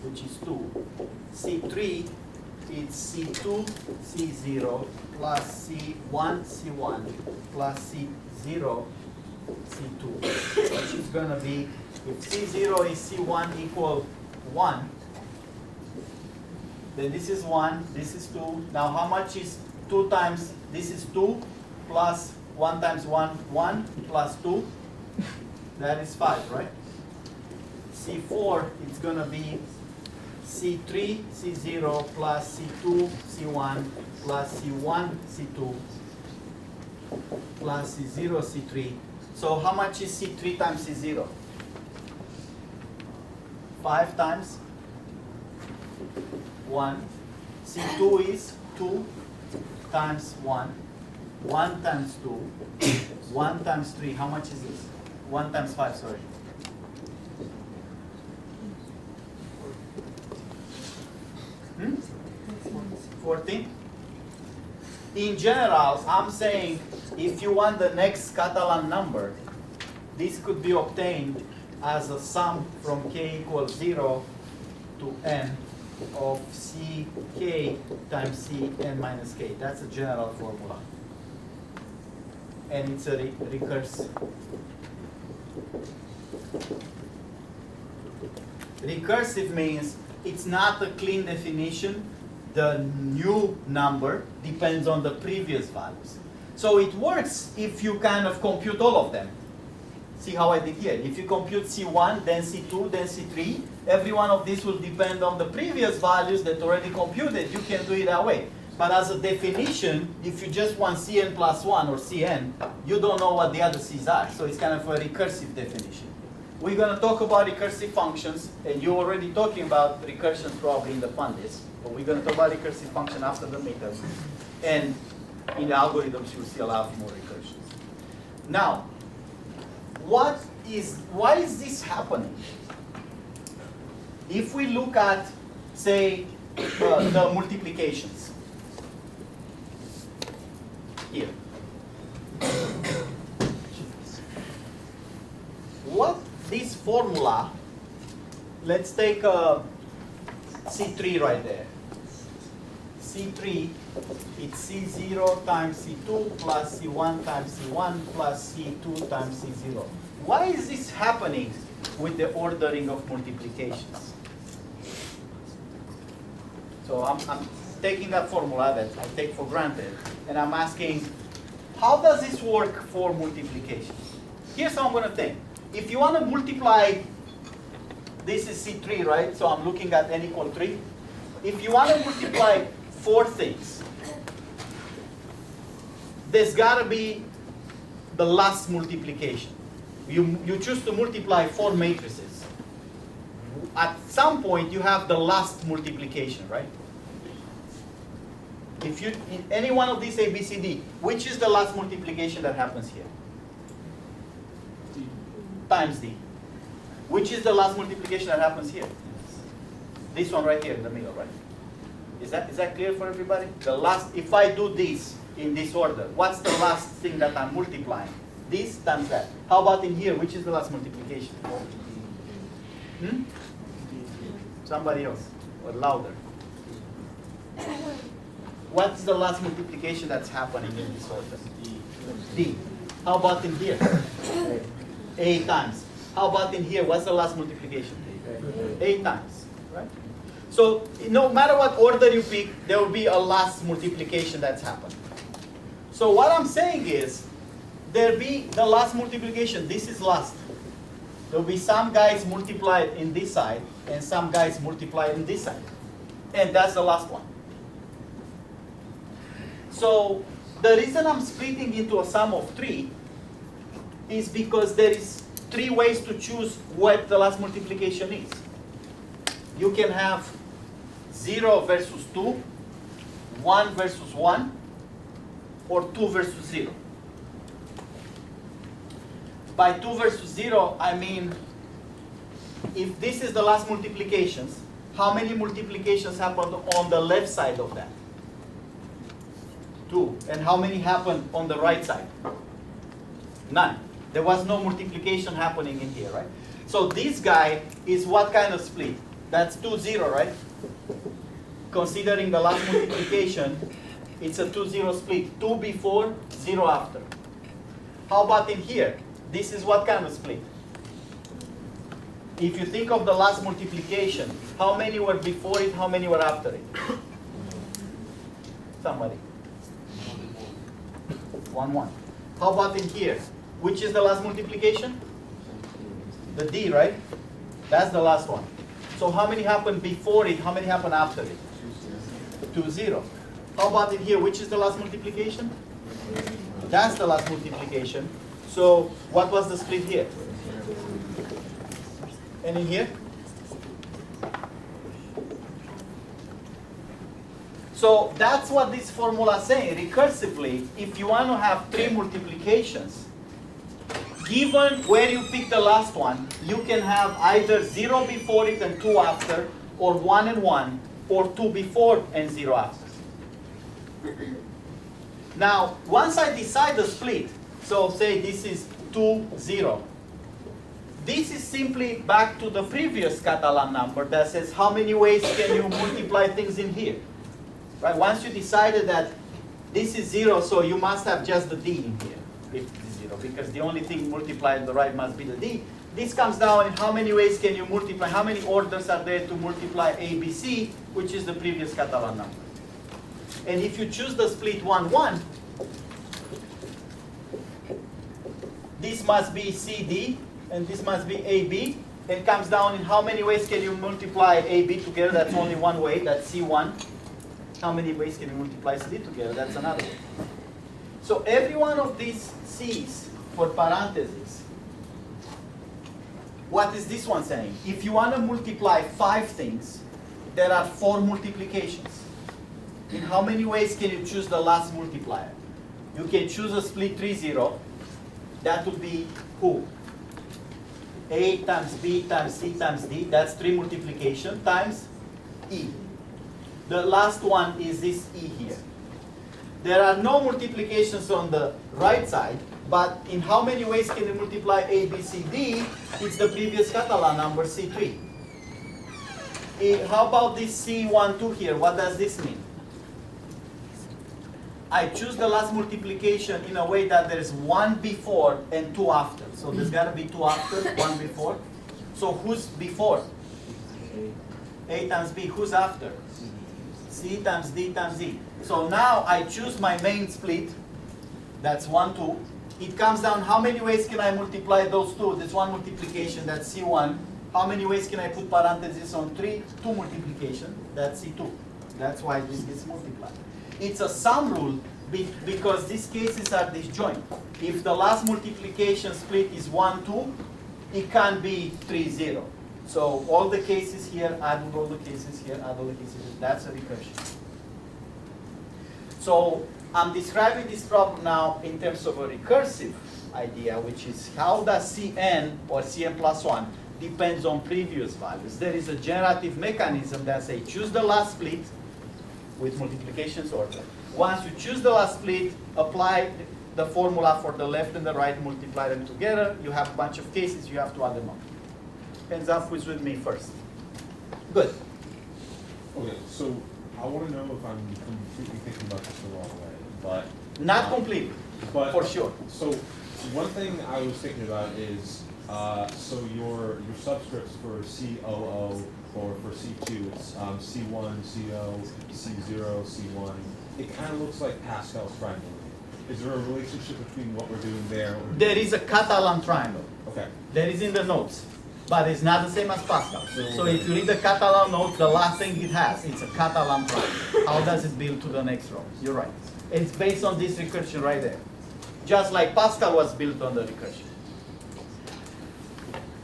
which is 2. C3 is C2 C0 plus C1 C1 plus C0 C2, which is going to be, if C0 is C1 equal 1, then this is 1, this is 2. Now how much is 2 times, this is 2 plus 1 times 1, 1 plus 2, that is 5, right? C4, it's going to be C3, C0 plus C2, C1 plus C1, C2 plus C0, C3. So how much is C3 times C0? 5 times 1. C2 is 2 times 1. 1 times 2, 1 times 3, how much is this? 1 times 5, sorry. Hmm? 14? In general, I'm saying if you want the next Catalan number, this could be obtained as a sum from k equals 0 to n of ck times cn minus k. That's a general formula. And it's a recursive. Recursive means it's not a clean definition. The new number depends on the previous values. So it works if you kind of compute all of them. See how I did here? If you compute C1, then C2, then C3, every one of these will depend on the previous values that already computed. You can do it that way. But as a definition, if you just want Cn plus 1 or Cn, you don't know what the other C's are. So it's kind of a recursive definition. We're going to talk about recursive functions, and you're already talking about recursions probably in the fund list. But we're going to talk about recursive function after the midterm. And in the algorithms, you'll see a lot more recursions. Now, why is this happening? If we look at, say, the multiplications. Here. What this formula, let's take C3 right there. C3, it's C0 times C2 plus C1 times C1 plus C2 times C0. Why is this happening with the ordering of multiplications? So I'm taking that formula that I take for granted, and I'm asking, how does this work for multiplication? Here's how I'm going to think. If you want to multiply, this is C3, right? So I'm looking at n equal 3. If you want to multiply 4 things, there's got to be the last multiplication. You choose to multiply 4 matrices. at some point you have the last multiplication, right? If you, in any one of these A, B, C, D, which is the last multiplication that happens here? Times D. Which is the last multiplication that happens here? This one right here in the middle, right? Is that clear for everybody? The last, if I do this in this order, what's the last thing that I'm multiplying? This times that. How about in here? Which is the last multiplication? Hmm? Somebody else, or louder. What's the last multiplication that's happening in this order? D. How about in here? A times. How about in here? What's the last multiplication? A times, right? So no matter what order you pick, there will be a last multiplication that's happened. So what I'm saying is, there'll be the last multiplication. This is last. There'll be some guys multiplied in this side, and some guys multiplied in this side. And that's the last one. So the reason I'm splitting into a sum of 3 is because there is 3 ways to choose what the last multiplication is. You can have 0 versus 2, 1 versus 1, or 2 versus 0. By 2 versus 0, I mean, if this is the last multiplications, how many multiplications happened on the left side of that? 2. And how many happened on the right side? None. There was no multiplication happening in here, right? So this guy is what kind of split? That's 2, 0, right? Considering the last multiplication, it's a 2, 0 split. 2 before, 0 after. How about in here? This is what kind of split? If you think of the last multiplication, how many were before it, how many were after it? Somebody. 1, 1. How about in here? Which is the last multiplication? The D, right? That's the last one. So how many happened before it, how many happened after it? 2, 0. How about in here? Which is the last multiplication? That's the last multiplication. So what was the split here? And in here? So that's what this formula is saying. Recursively, if you want to have 3 multiplications, given where you pick the last one, you can have either 0 before it and 2 after, or 1 and 1, or 2 before and 0 after. Now, once I decide the split, so say this is 2, 0. This is simply back to the previous Catalan number that says how many ways can you multiply things in here. Right? Once you decided that this is 0, so you must have just the D in here, if it's 0, because the only thing multiplied on the right must be the D. This comes down in how many ways can you multiply, how many orders are there to multiply A, B, C, which is the previous Catalan number. And if you choose the split 1, 1, this must be CD, and this must be AB. It comes down in how many ways can you multiply AB together? That's only one way, that's C1. How many ways can you multiply CD together? That's another way. So every one of these C's for parentheses, what is this one saying? If you want to multiply 5 things, there are 4 multiplications. In how many ways can you choose the last multiplier? You can choose a split 3, 0. That would be who? A times B times C times D. That's 3 multiplication times E. The last one is this E here. There are no multiplications on the right side, but in how many ways can you multiply A, B, C, D? It's the previous Catalan number, C3. How about this C1, 2 here? What does this mean? I choose the last multiplication in a way that there's 1 before and 2 after. So there's got to be 2 after, 1 before. So who's before? A times B. Who's after? C times D times E. So now I choose my main split. That's 1, 2. It comes down, how many ways can I multiply those 2? There's 1 multiplication, that's C1. How many ways can I put parentheses on 3? 2 multiplication, that's C2. That's why this gets multiplied. It's a sum rule because these cases are disjoint. If the last multiplication split is 1, 2, it can't be 3, 0. So all the cases here, add all the cases here, add all the cases here, that's a recursion. So I'm describing this problem now in terms of a recursive idea, which is how does Cn or Cn plus 1 depends on previous values. There is a generative mechanism that says choose the last split with multiplications order. Once you choose the last split, apply the formula for the left and the right, multiply them together. You have a bunch of cases, you have to add them up. Hands up who's with me first. Good. Okay, so I want to know if I'm completely thinking about this the wrong way, but Not completely, but for sure. So one thing I was thinking about is so your subscripts for COO or for C2, it's C1, CO, C0, C1. It kind of looks like Pascal's triangle. Is there a relationship between what we're doing there? Or There is a Catalan triangle. okay. That is in the notes, but it's not the same as Pascal. So if you read the Catalan notes, the last thing it has, it's a Catalan triangle. How does it build to the next row? You're right. It's based on this recursion right there. Just like Pascal was built on the recursion.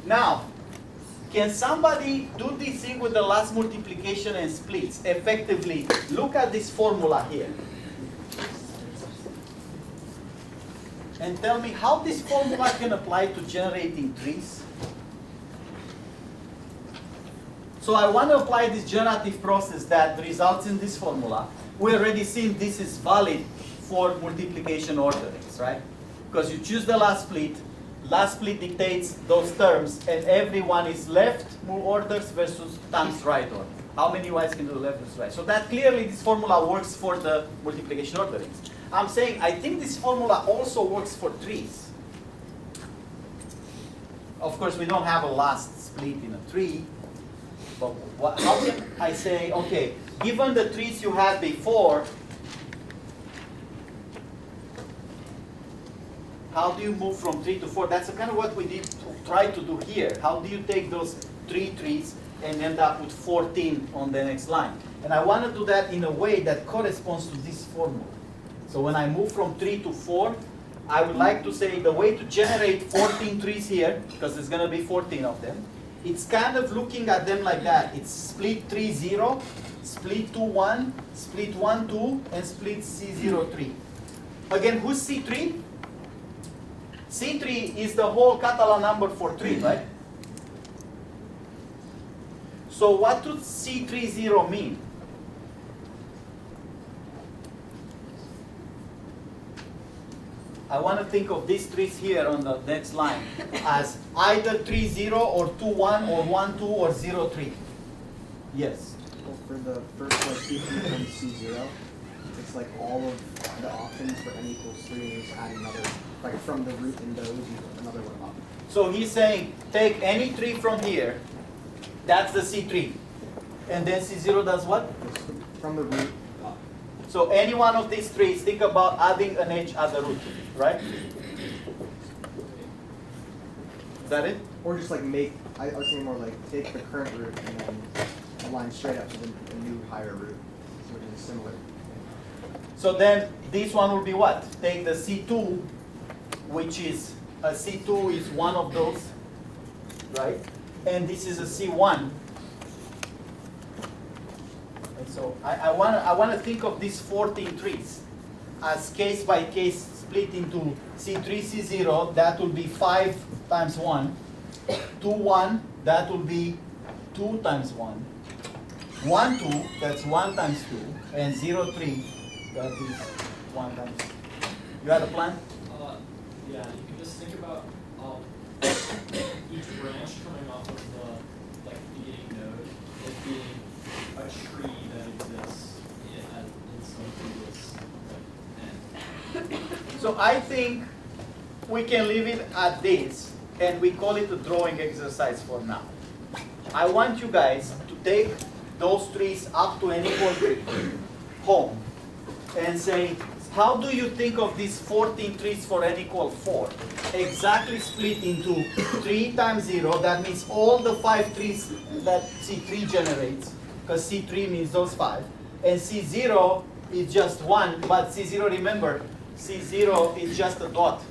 Now, can somebody do this thing with the last multiplication and splits? Effectively, look at this formula here. And tell me how this formula can apply to generating trees. So I want to apply this generative process that results in this formula. We already seen this is valid for multiplication orderings, right? Because you choose the last split dictates those terms, and every one is left move orders versus times right order. How many y's can do left versus right? So that clearly this formula works for the multiplication orderings. I'm saying I think this formula also works for trees. Of course, we don't have a last split in a tree, but how can I say, okay, given the trees you had before, how do you move from 3 to 4? That's kind of what we did to try to do here. How do you take those 3 trees and end up with 14 on the next line? And I want to do that in a way that corresponds to this formula. So when I move from 3 to 4, I would like to say the way to generate 14 trees here, because there's going to be 14 of them, it's kind of looking at them like that. It's split 3, 0, split 2, 1, split 1, 2, and split C0, 3. Again, who's C3? C3 is the whole Catalan number for 3, right? So what does C30 mean? I want to think of these trees here on the next line as either 3, 0 or 2, 1 or 1, 2 or 0, 3. Yes. Well, for the first like C3 times C0, it's like all of the options for n equals 3 and just add another, like from the root in those, you put another one up. So he's saying take any tree from here, that's the C3. And then C0 does what? From the root up. So any one of these trees, think about adding an edge at the root, right? Is that it? Or just like make, I was thinking more like take the current root and then align straight up to the new higher root, which is similar. So then this one will be what? Take the C2, which is, a C2 is one of those, right? And this is a C1. And so I want to think of these 14 trees as case by case split into C3, C0, that will be 5 times 1. 2, 1, that will be 2 times 1. 1, 2, that's 1 times 2. And 0, 3, that is 1 times 2. You had a plan? Yeah, you can just think about each branch coming off of the beginning node as being a tree that exists in some previous end. So I think we can leave it at this, and we call it a drawing exercise for now. I want you guys to take those trees up to n equals 3 home and say, how do you think of these 14 trees for n equals 4? Exactly split into 3 times 0, that means all the 5 trees that C3 generates, because C3 means those 5, and C0 is just 1, but C0, remember, C0 is just a dot.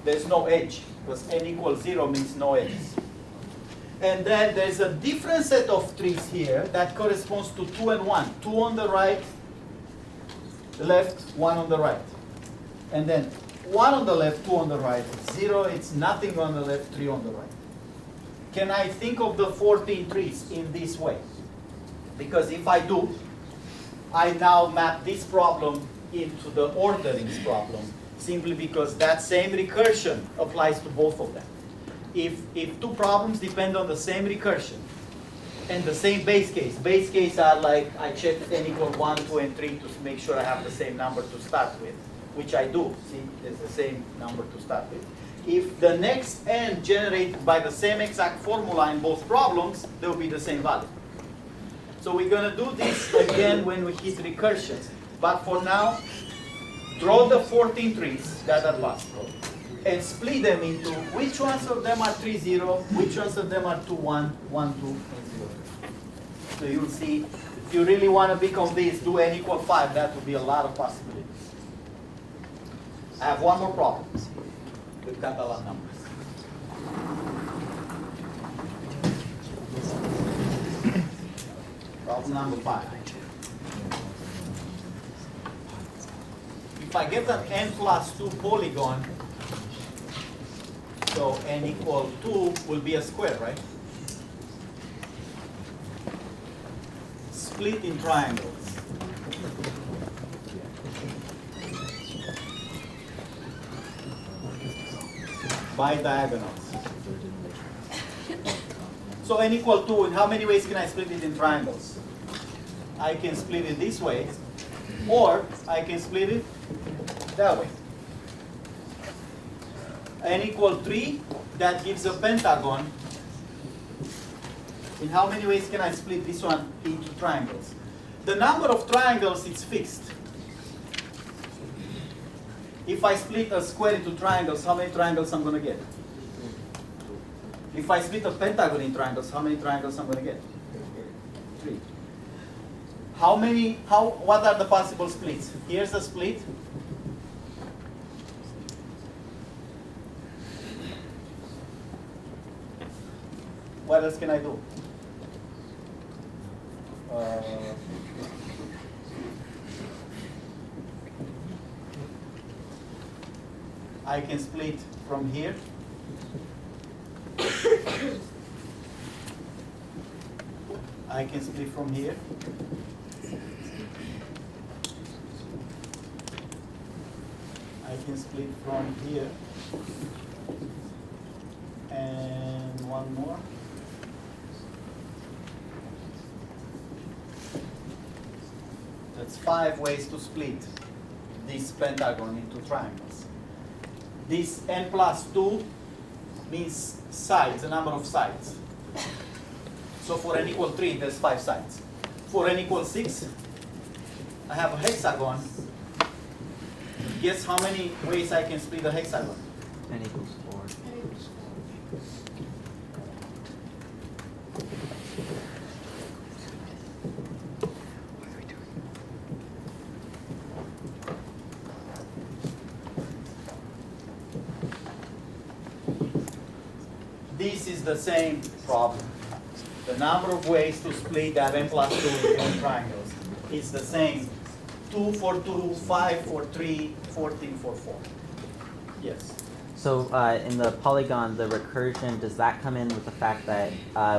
There's no edge, because n equals 0 means no edges. And then there's a different set of trees here that corresponds to 2 and 1. 2 on the right, left, 1 on the right. And then 1 on the left, 2 on the right. 0, it's nothing on the left, 3 on the right. Can I think of the 14 trees in this way? Because if I do, I now map this problem into the orderings problem, simply because that same recursion applies to both of them. If two problems depend on the same recursion and the same base case are like I check n equal 1, 2, and 3 to make sure I have the same number to start with, which I do. See, it's the same number to start with. If the next n generated by the same exact formula in both problems, they will be the same value. So we're going to do this again when we hit recursions. But for now, draw the 14 trees that are possible and split them into which ones of them are 3, 0, which ones of them are 2, 1, 1, 2, and 0. So you'll see, if you really want to be convinced, do n equal 5. That would be a lot of possibilities. I have one more problem with Catalan numbers. Problem number 5. If I get an n plus 2 polygon, so n equal 2 will be a square, right? Split in triangles. By diagonals. So n equal 2, in how many ways can I split it in triangles? I can split it this way, or I can split it that way. N equal 3, that gives a pentagon. In how many ways can I split this one into triangles? The number of triangles is fixed. If I split a square into triangles, how many triangles I'm going to get? If I split a pentagon in triangles, how many triangles I'm going to get? 3. What are the possible splits? Here's a split. What else can I do? I can split from here. I can split from here. I can split from here. And one more. That's 5 ways to split this pentagon into triangles. This n plus 2 means sides, the number of sides. So for n equal 3, there's 5 sides. For n equal 6, I have a hexagon. Guess how many ways I can split a hexagon? N equals 4. This is the same problem. The number of ways to split that n plus 2 into n triangles is the same. 2 for 2, 5 for 3, 14 for 4. Yes. So in the polygon, the recursion, does that come in with the fact that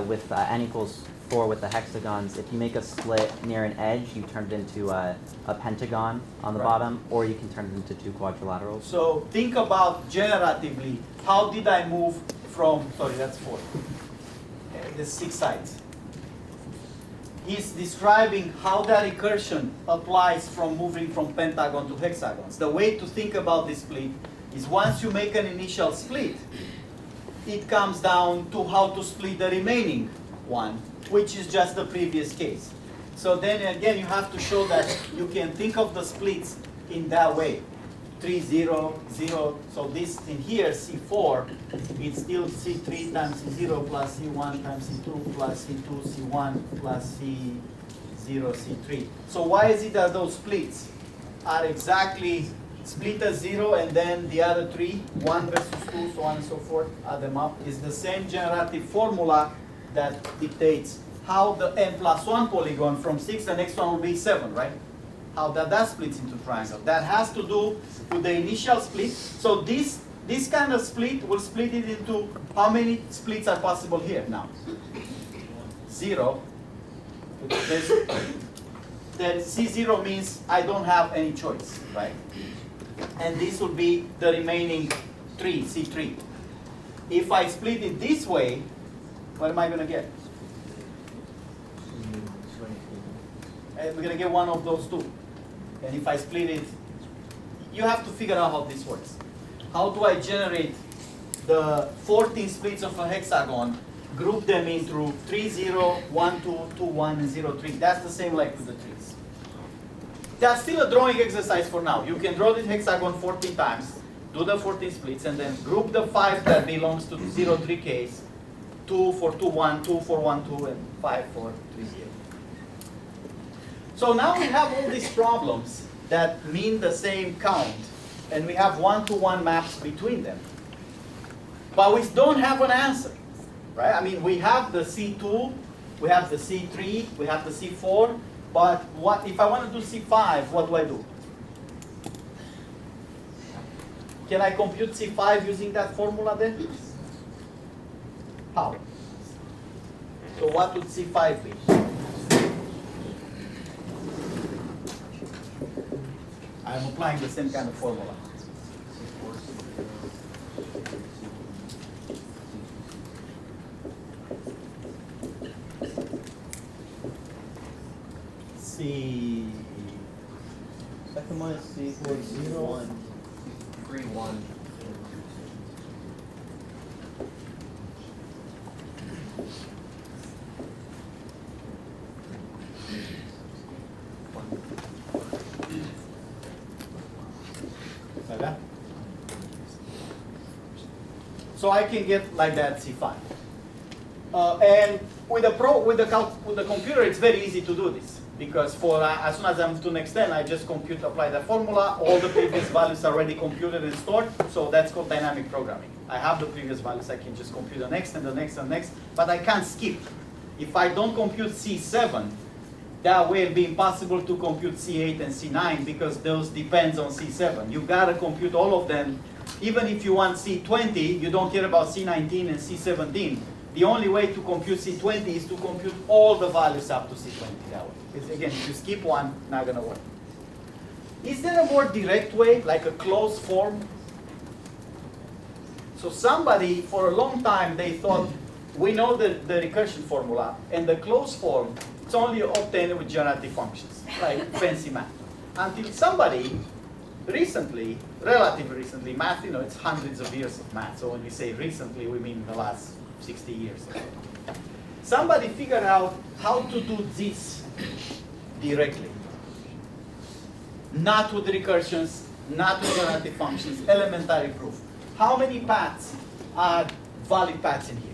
with n equals 4 with the hexagons, if you make a split near an edge, you turn it into a pentagon on the Right. bottom, or you can turn it into 2 quadrilaterals? So think about generatively, how did I move from, sorry, that's 4. There's 6 sides. He's describing how that recursion applies from moving from pentagon to hexagons. The way to think about this split is once you make an initial split, it comes down to how to split the remaining one, which is just the previous case. So then again, you have to show that you can think of the splits in that way. 3, 0, 0. So this in here, C4, it's still C3 times C0 plus C1 times C2 plus C2, C1 plus C0, C3. So why is it that those splits are exactly split as 0 and then the other 3, 1 versus 2, so on and so forth, add them up, is the same generative formula that dictates how the n plus 1 polygon from 6, the next one will be 7, right? How that splits into triangle. That has to do with the initial split. So this kind of split will split it into how many splits are possible here now? 0. Then C0 means I don't have any choice, right? And this will be the remaining 3, C3. If I split it this way, what am I going to get? And we're going to get one of those two. And if I split it, you have to figure out how this works. How do I generate the 14 splits of a hexagon, group them into 3, 0, 1, 2, 2, 1, and 0, 3. That's the same like with the trees. That's still a drawing exercise for now. You can draw this hexagon 14 times, do the 14 splits, and then group the 5 that belongs to the 0, 3 case, 2 for 2, 1, 2 for 1, 2, and 5 for 3, 0. So now we have all these problems that mean the same count, and we have one-to-one maps between them. But we don't have an answer, right? I mean, we have the C2, we have the C3, we have the C4, but what if I want to do C5, what do I do? Can I compute C5 using that formula then? How? So what would C5 be? I'm applying the same kind of formula. Second one is C equals 0, 1. 3, 1. Like that? So I can get like that C5. And with the computer, it's very easy to do this. Because as soon as I move to next 10, I just apply the formula. All the previous values are already computed and stored. So that's called dynamic programming. I have the previous values. I can just compute the next and the next and the next. But I can't skip. If I don't compute C7, that way it'll be impossible to compute C8 and C9 because those depends on C7. You gotta compute all of them. Even if you want C20, you don't care about C19 and C17. The only way to compute C20 is to compute all the values up to C20 that way. Because again, if you skip one, not gonna work. Is there a more direct way, like a closed form? So somebody, for a long time, they thought, we know the recursion formula, and the closed form, it's only obtained with generative functions, like fancy math. Until somebody recently, relatively recently, math, it's hundreds of years of math. So when we say recently, we mean the last 60 years. Somebody figured out how to do this directly. Not with recursions, not with generative functions, elementary proof. How many paths are valid paths in here?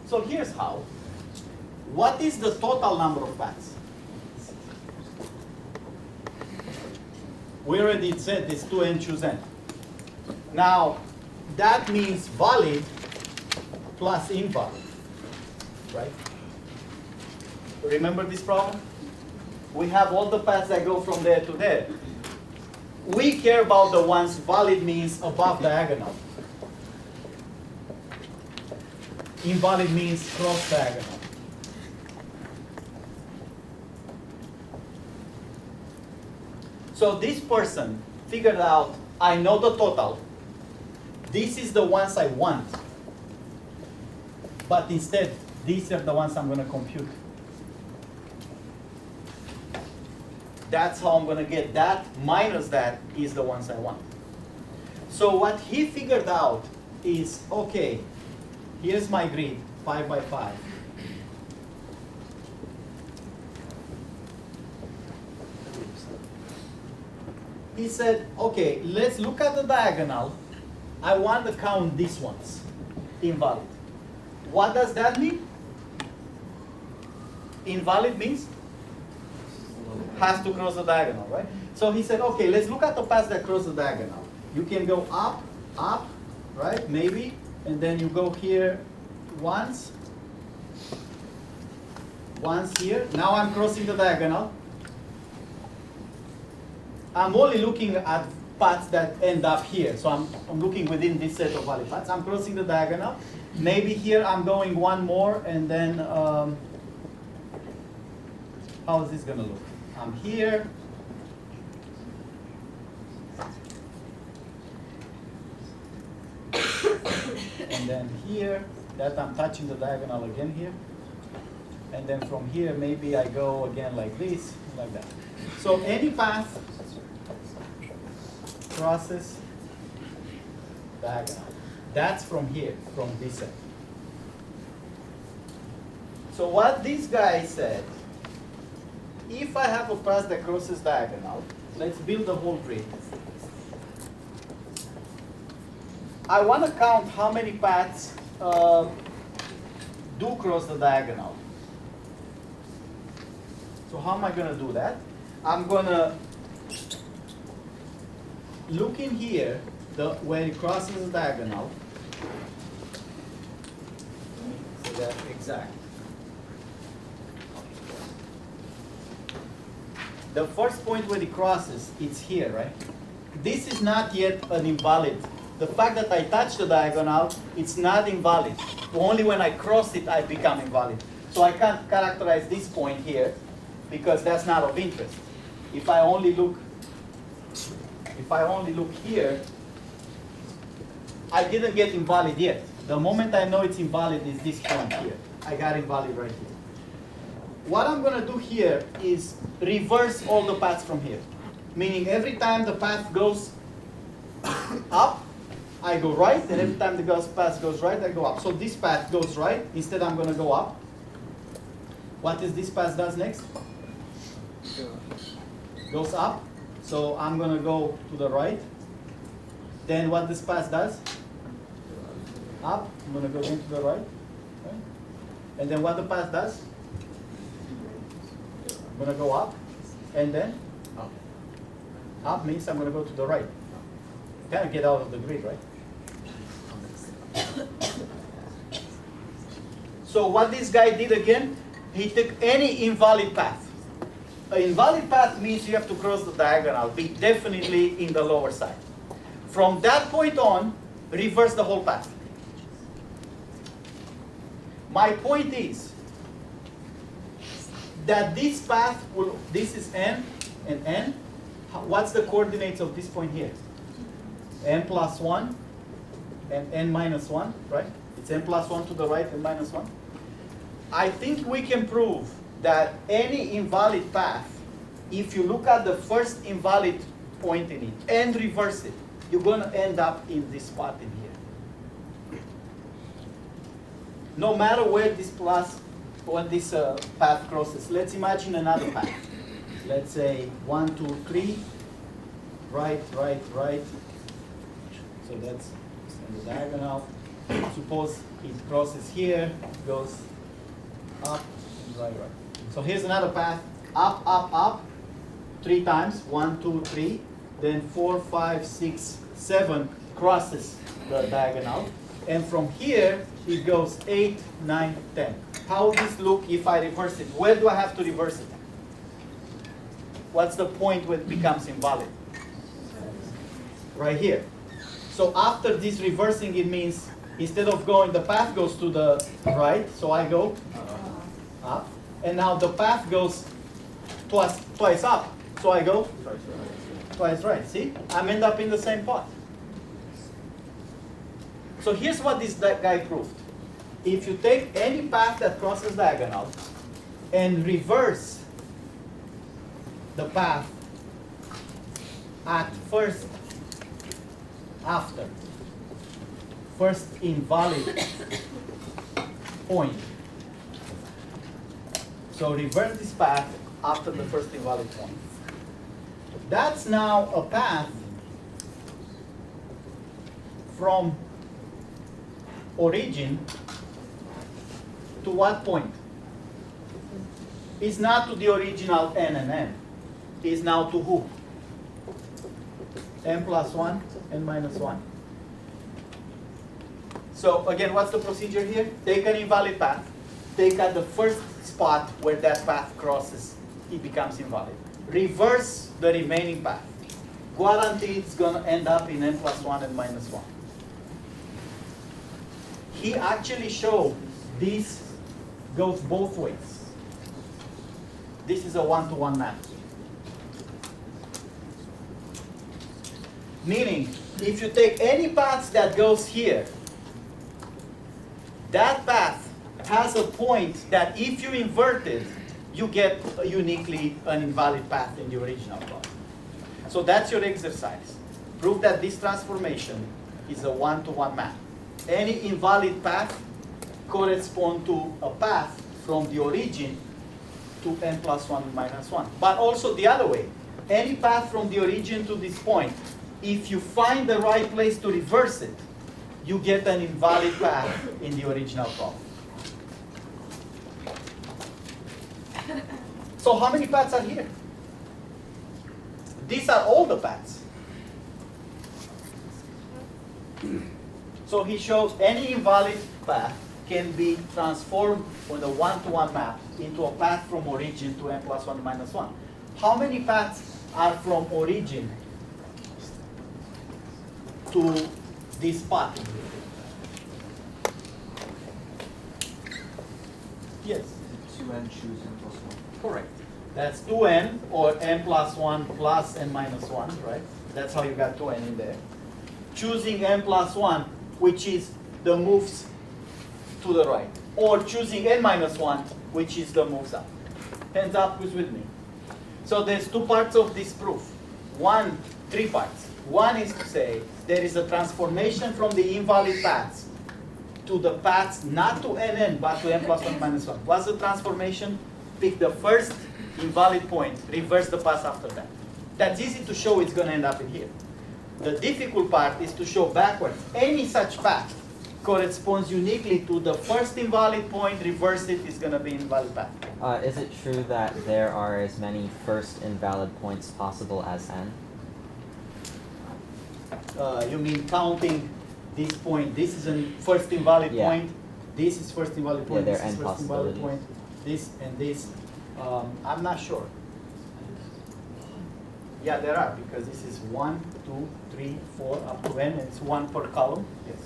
So here's how. What is the total number of paths? We already said this 2n choose n. Now, that means valid plus invalid, right? Remember this problem? We have all the paths that go from there to there. We care about the ones valid means above diagonal. Invalid means cross diagonal. So this person figured out, I know the total. This is the ones I want. But instead, these are the ones I'm going to compute. That's how I'm going to get that minus that is the ones I want. So what he figured out is, okay, here's my grid, 5 by 5. He said, okay, let's look at the diagonal. I want to count these ones, invalid. What does that mean? Invalid means has to cross the diagonal, right? So he said, okay, let's look at the paths that cross the diagonal. You can go up, up, right? Maybe, and then you go here, once here. Now I'm crossing the diagonal. I'm only looking at paths that end up here. So I'm looking within this set of valid paths. I'm crossing the diagonal. Maybe here I'm going one more, and then how is this going to look? I'm here. And then here, that I'm touching the diagonal again here. And then from here, maybe I go again like this, like that. So any path crosses diagonal. That's from here, from this set. So what this guy said, if I have a path that crosses diagonal, let's build the whole tree. I want to count how many paths do cross the diagonal. So how am I going to do that? I'm going to look in here, where it crosses the diagonal. So that's exact. The first point where it crosses, it's here, right? This is not yet an invalid. The fact that I touch the diagonal, it's not invalid. Only when I cross it, I become invalid. So I can't characterize this point here because that's not of interest. If I only look here, I didn't get invalid yet. The moment I know it's invalid is this point here. I got invalid right here. What I'm going to do here is reverse all the paths from here. Meaning every time the path goes up, I go right, and every time the path goes right, I go up. So this path goes right, instead I'm going to go up. What is this path does next? Goes up, so I'm going to go to the right. Then what this path does? Up, I'm going to go into the right. And then what the path does? I'm going to go up, and then up. Up means I'm going to go to the right. Kind of get out of the grid, right? So what this guy did again, he took any invalid path. An invalid path means you have to cross the diagonal, be definitely in the lower side. From that point on, reverse the whole path. My point is that this path will, this is n and n. What's the coordinates of this point here? N plus 1 and n minus 1, right? It's n plus 1 to the right and minus 1. I think we can prove that any invalid path, if you look at the first invalid point in it and reverse it, you're going to end up in this spot in here. No matter where this path crosses. Let's imagine another path. Let's say 1, 2, 3, right, right, right. So that's the diagonal. Suppose it crosses here, goes up, right, right. So here's another path, up, up, up, 3 times, 1, 2, 3, then 4, 5, 6, 7 crosses the diagonal. And from here, it goes 8, 9, 10. How would this look if I reverse it? Where do I have to reverse it? What's the point where it becomes invalid? Right here. So after this reversing, it means instead of going, the path goes to the right, so I go up. And now the path goes twice up, so I go twice right. See? I'm end up in the same spot. So here's what this guy proved. If you take any path that crosses diagonal and reverse the path at first invalid point. So reverse this path after the first invalid point. That's now a path from origin to what point? It's not to the original n and n. It's now to who? N plus 1 and minus 1. So again, what's the procedure here? Take an invalid path, take at the first spot where that path crosses, it becomes invalid. Reverse the remaining path. Guarantee it's gonna end up in n plus 1 and minus 1. He actually showed this goes both ways. This is a one-to-one map. Meaning, if you take any path that goes here, that path has a point that if you invert it, you get uniquely an invalid path in the original problem. So that's your exercise. Prove that this transformation is a one-to-one map. Any invalid path corresponds to a path from the origin to n plus 1 minus 1. But also the other way. Any path from the origin to this point, if you find the right place to reverse it, you get an invalid path in the original problem. So how many paths are here? These are all the paths. So he shows any invalid path can be transformed on a one-to-one map into a path from origin to n plus 1 minus 1. How many paths are from origin to this path? Yes. 2n choose n plus 1. Correct. That's 2n or n plus 1 plus n minus 1, right? That's how you got 2n in there. Choosing n plus 1, which is the moves to the right. Or choosing n minus 1, which is the moves up. Hands up, who's with me? So there's two parts of this proof. Three parts. One is to say there is a transformation from the invalid paths to the paths not to nn but to n plus 1 minus 1. What's the transformation? Pick the first invalid point, reverse the path after that. That's easy to show, it's going to end up in here. The difficult part is to show backwards. Any such path corresponds uniquely to the first invalid point, reverse it is going to be invalid path. Is it true that there are as many first invalid points possible as n? You mean counting this point, this is a first invalid Yeah. point, this is first invalid point, Yeah, this there are is n first invalid possibilities. point, this and this. I'm not sure. Yeah, there are, because this is 1, 2, 3, 4, up to n, and it's 1 per column. Yes.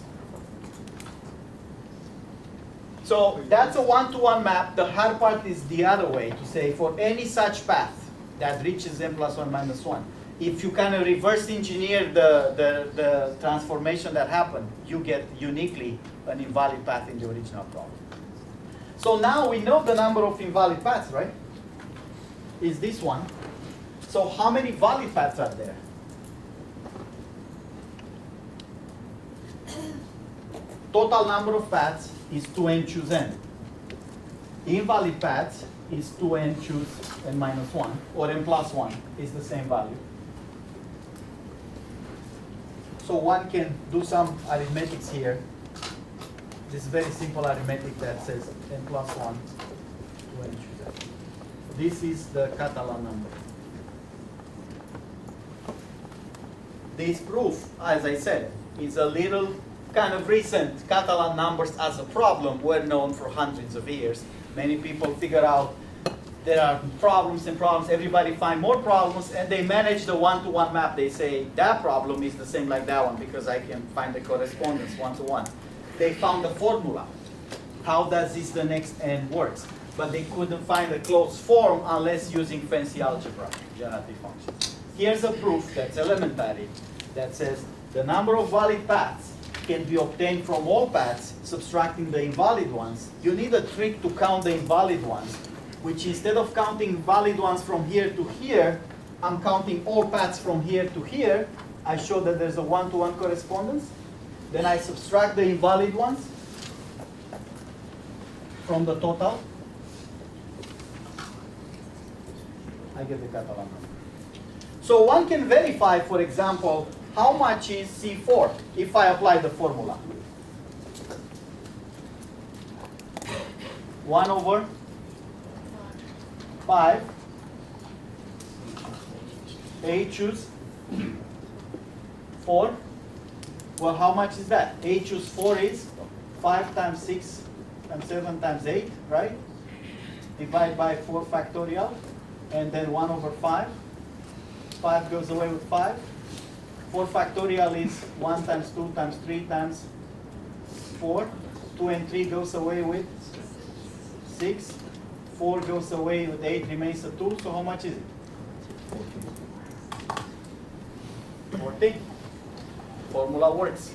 So that's a one-to-one map. The hard part is the other way, to say for any such path that reaches n plus 1 minus 1, if you kind of reverse engineer the transformation that happened, you get uniquely an invalid path in the original problem. So now we know the number of invalid paths, right? Is this one. So how many valid paths are there? Total number of paths is 2n choose n. Invalid paths is 2n choose n minus 1, or n plus 1 is the same value. So one can do some arithmetics here. This very simple arithmetic that says n plus 1, 2n choose n. This is the Catalan number. This proof, as I said, is a little kind of recent. Catalan numbers as a problem were known for hundreds of years. Many people figure out there are problems and problems. Everybody find more problems, and they manage the one-to-one map. They say that problem is the same like that one because I can find the correspondence one-to-one. They found the formula. How does this the next n works? But they couldn't find a closed form unless using fancy algebra, generative functions. Here's a proof that's elementary that says the number of valid paths can be obtained from all paths, subtracting the invalid ones. You need a trick to count the invalid ones, which instead of counting valid ones from here to here, I'm counting all paths from here to here. I show that there's a one-to-one correspondence. Then I subtract the invalid ones from the total. I get the Catalan number. So one can verify, for example, how much is C4 if I apply the formula. 1 over 5 A choose 4 Well, how much is that? 8 choose 4 is 5 times 6 times 7 times 8, right? Divide by 4 factorial, and then 1 over 5. 5 goes away with 5. 4 factorial is 1 times 2 times 3 times 4. 2 and 3 goes away with 6. 4 goes away with 8, remains a 2. So how much is it? 14. Formula works.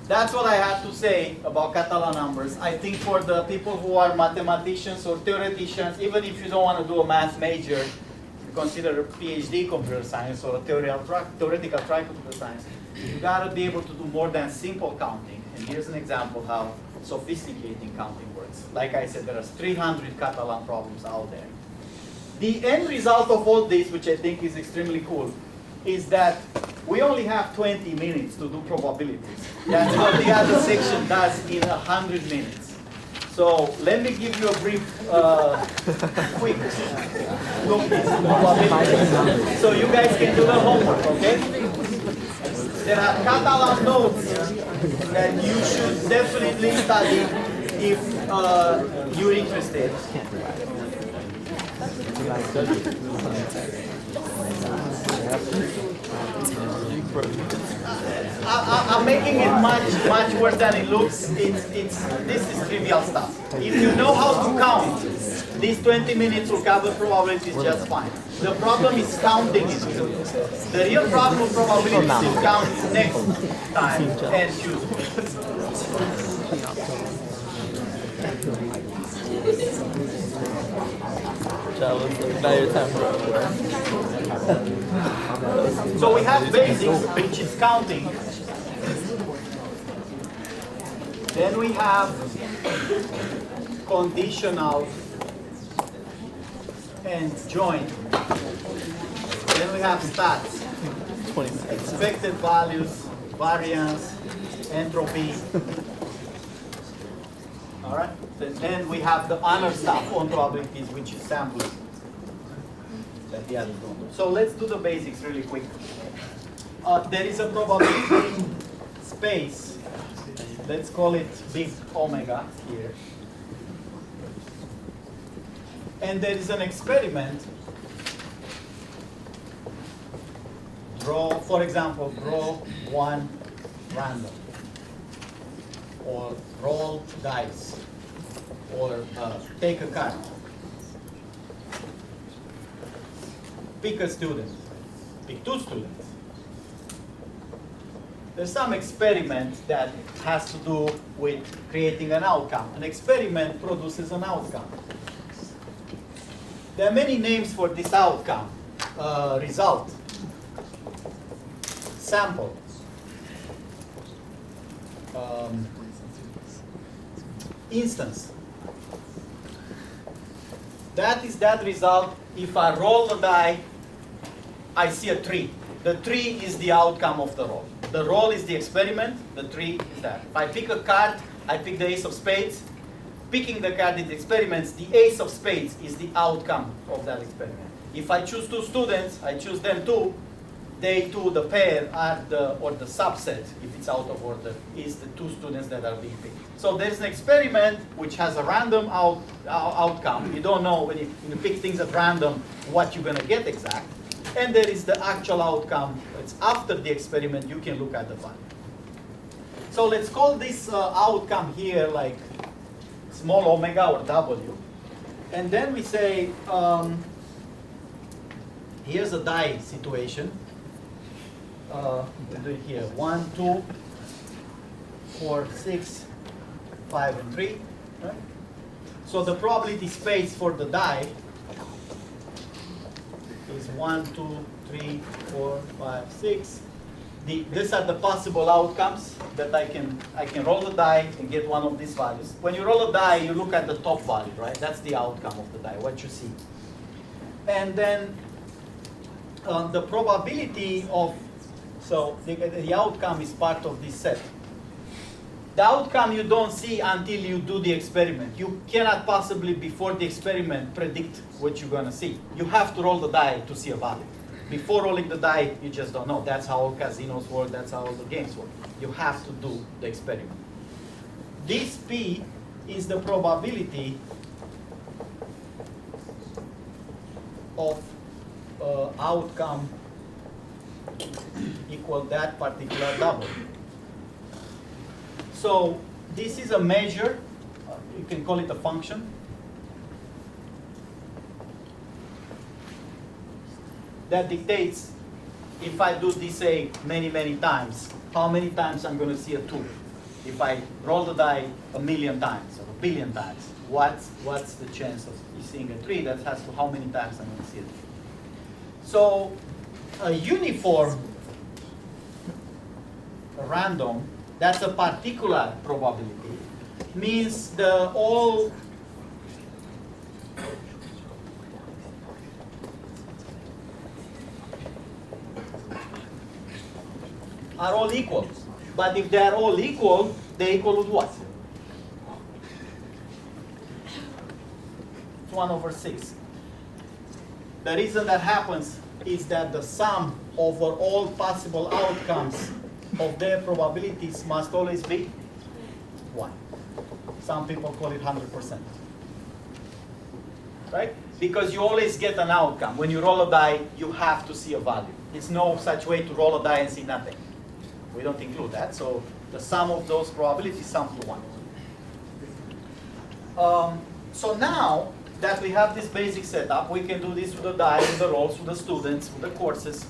That's what I have to say about Catalan numbers. I think for the people who are mathematicians or theoreticians, even if you don't want to do a math major, you consider a PhD computer science or a theoretical try computer science, you got to be able to do more than simple counting. And here's an example how sophisticating counting works. Like I said, there are 300 Catalan problems out there. The end result of all this, which I think is extremely cool, is that we only have 20 minutes to do probabilities. That's what the other section does in 100 minutes. So let me give you a brief, quick look at probabilities. So you guys can do the homework, okay? There are Catalan notes that you should definitely study if you're interested. I'm making it much worse than it looks. This is trivial stuff. If you know how to count, these 20 minutes will cover probabilities just fine. The problem is counting it. The real problem with probabilities is to count next time and choose. So we have basics, which is counting. Then we have conditional and joint. Then we have stats, expected values, variance, entropy. All right. Then we have the other stuff on probabilities, which is sampling that the others don't do. So let's do the basics really quick. There is a probability space. Let's call it big omega here. And there is an experiment. Draw, for example, draw one random, or roll dice, or take a card. Pick a student, pick 2 students. There's some experiment that has to do with creating an outcome. An experiment produces an outcome. There are many names for this outcome. Result, sample, instance. That is that result. If I roll the die, I see a 3. The 3 is the outcome of the roll. The roll is the experiment, the 3 is that. If I pick a card, I pick the ace of spades. Picking the card is the experiments, the ace of spades is the outcome of that experiment. If I choose 2 students, I choose them too. They too, the pair, are or the subset, if it's out of order, is the 2 students that are being picked. So there's an experiment which has a random outcome. You don't know when you pick things at random what you're going to get exact. And there is the actual outcome. It's after the experiment, you can look at the value. So let's call this outcome here like small omega or W. And then we say, here's a die situation. We'll do it here. 1, 2, 4, 6, 5, and 3. Right? So the probability space for the die is 1, 2, 3, 4, 5, 6. These are the possible outcomes that I can roll the die and get one of these values. When you roll a die, you look at the top value, right? That's the outcome of the die, what you see. And then the probability of, so the outcome is part of this set. The outcome you don't see until you do the experiment. You cannot possibly, before the experiment, predict what you're going to see. You have to roll the die to see a value. Before rolling the die, you just don't know. That's how all casinos work, that's how all the games work. You have to do the experiment. This P is the probability of outcome equal that particular double. So this is a measure, you can call it a function, that dictates if I do this A many, many times, how many times I'm going to see a 2. If I roll the die 1,000,000 times or 1,000,000,000 times, what's the chance of seeing a 3? That has to how many times I'm going to see it. So a uniform random, that's a particular probability, means the all are all equal. But if they are all equal, they equal with what? It's 1/6. The reason that happens is that the sum over all possible outcomes of their probabilities must always be 1. Some people call it 100%. Right? Because you always get an outcome. When you roll a die, you have to see a value. It's no such way to roll a die and see nothing. We don't include that. So the sum of those probabilities sums to 1. So now that we have this basic setup, we can do this with the die, with the rolls, with the students, with the courses.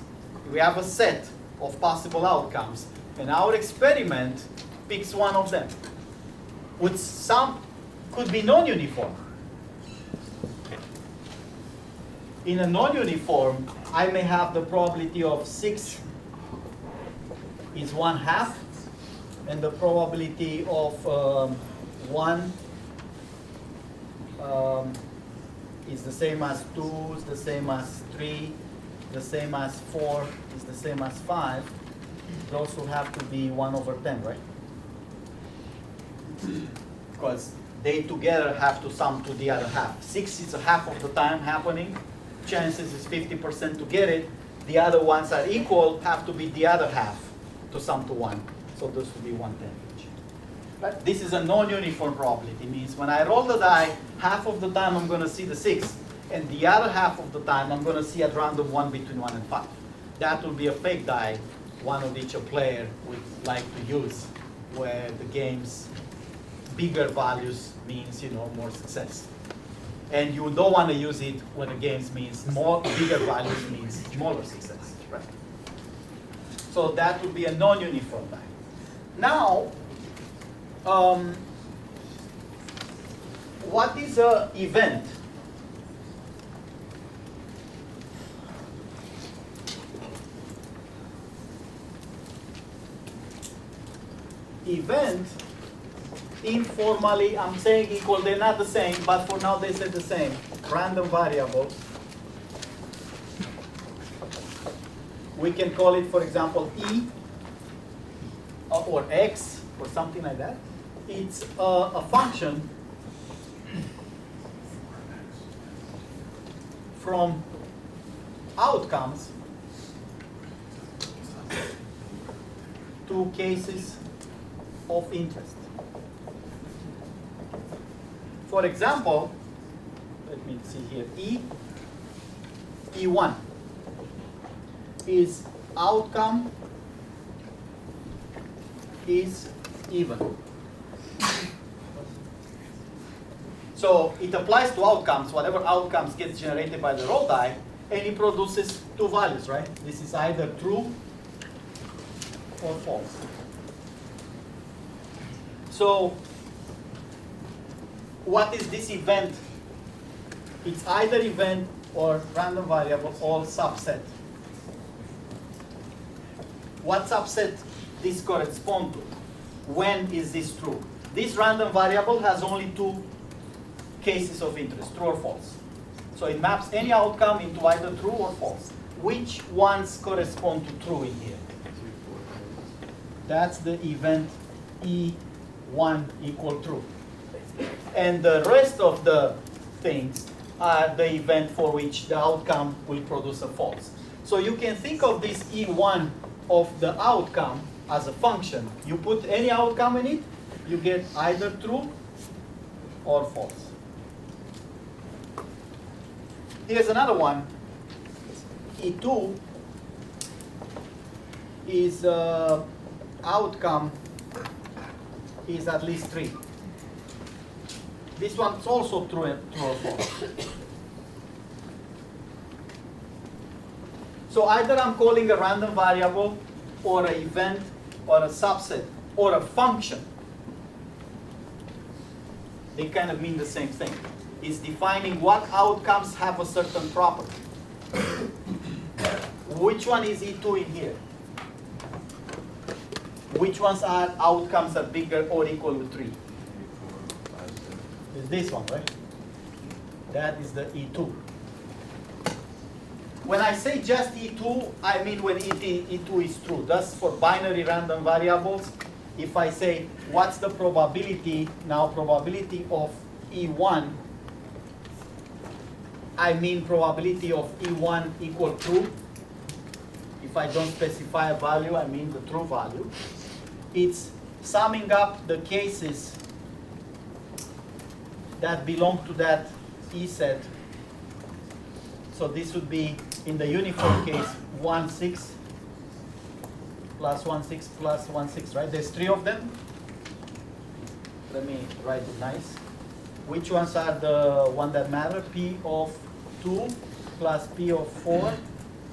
We have a set of possible outcomes, and our experiment picks one of them, which some could be non-uniform. In a non-uniform, I may have the probability of 6 is 1/2, and the probability of 1 is the same as 2, is the same as 3, the same as 4, is the same as 5. Those will have to be 1/10, right? Because they together have to sum to the other half. 6 is a half of the time happening. Chances is 50% to get it. The other ones are equal, have to be the other half to sum to 1. So this will be 1/10 each. But this is a non-uniform probability. It means when I roll the die, half of the time I'm going to see the 6, and the other half of the time I'm going to see at random 1 between 1 and 5. That will be a fake die, one of each a player would like to use, where the game's bigger values means more success. And you don't want to use it when the games means bigger values means smaller success. Right? So that would be a non-uniform die. Now, what is an event? Event, informally, I'm saying equal, they're not the same, but for now they say the same. Random variable. We can call it, for example, E or X or something like that. It's a function from outcomes to cases of interest. For example, let me see here, E1 is outcome is even. So it applies to outcomes, whatever outcomes gets generated by the roll die, and it produces two values, right? This is either true or false. So what is this event? It's either event or random variable or subset. What subset this corresponds to? When is this true? This random variable has only two cases of interest, true or false. So it maps any outcome into either true or false. Which ones correspond to true in here? That's the event E1 equal true. And the rest of the things are the event for which the outcome will produce a false. So you can think of this E1 of the outcome as a function. You put any outcome in it, you get either true or false. Here's another one. E2 is outcome is at least 3. This one's also true or false. So either I'm calling a random variable or an event or a subset or a function. They kind of mean the same thing. It's defining what outcomes have a certain property. Which one is E2 in here? Which ones are outcomes are bigger or equal to 3? It's this one, right? That is the E2. When I say just E2, I mean when E2 is true. That's for binary random variables. If I say, what's the probability, now probability of E1, I mean probability of E1 equal true. If I don't specify a value, I mean the true value. It's summing up the cases that belong to that E set. So this would be, in the uniform case, 1, 6 plus 1, 6 plus 1, 6, right? There's 3 of them. Let me write it nice. Which ones are the one that matter? P of 2 plus P of 4.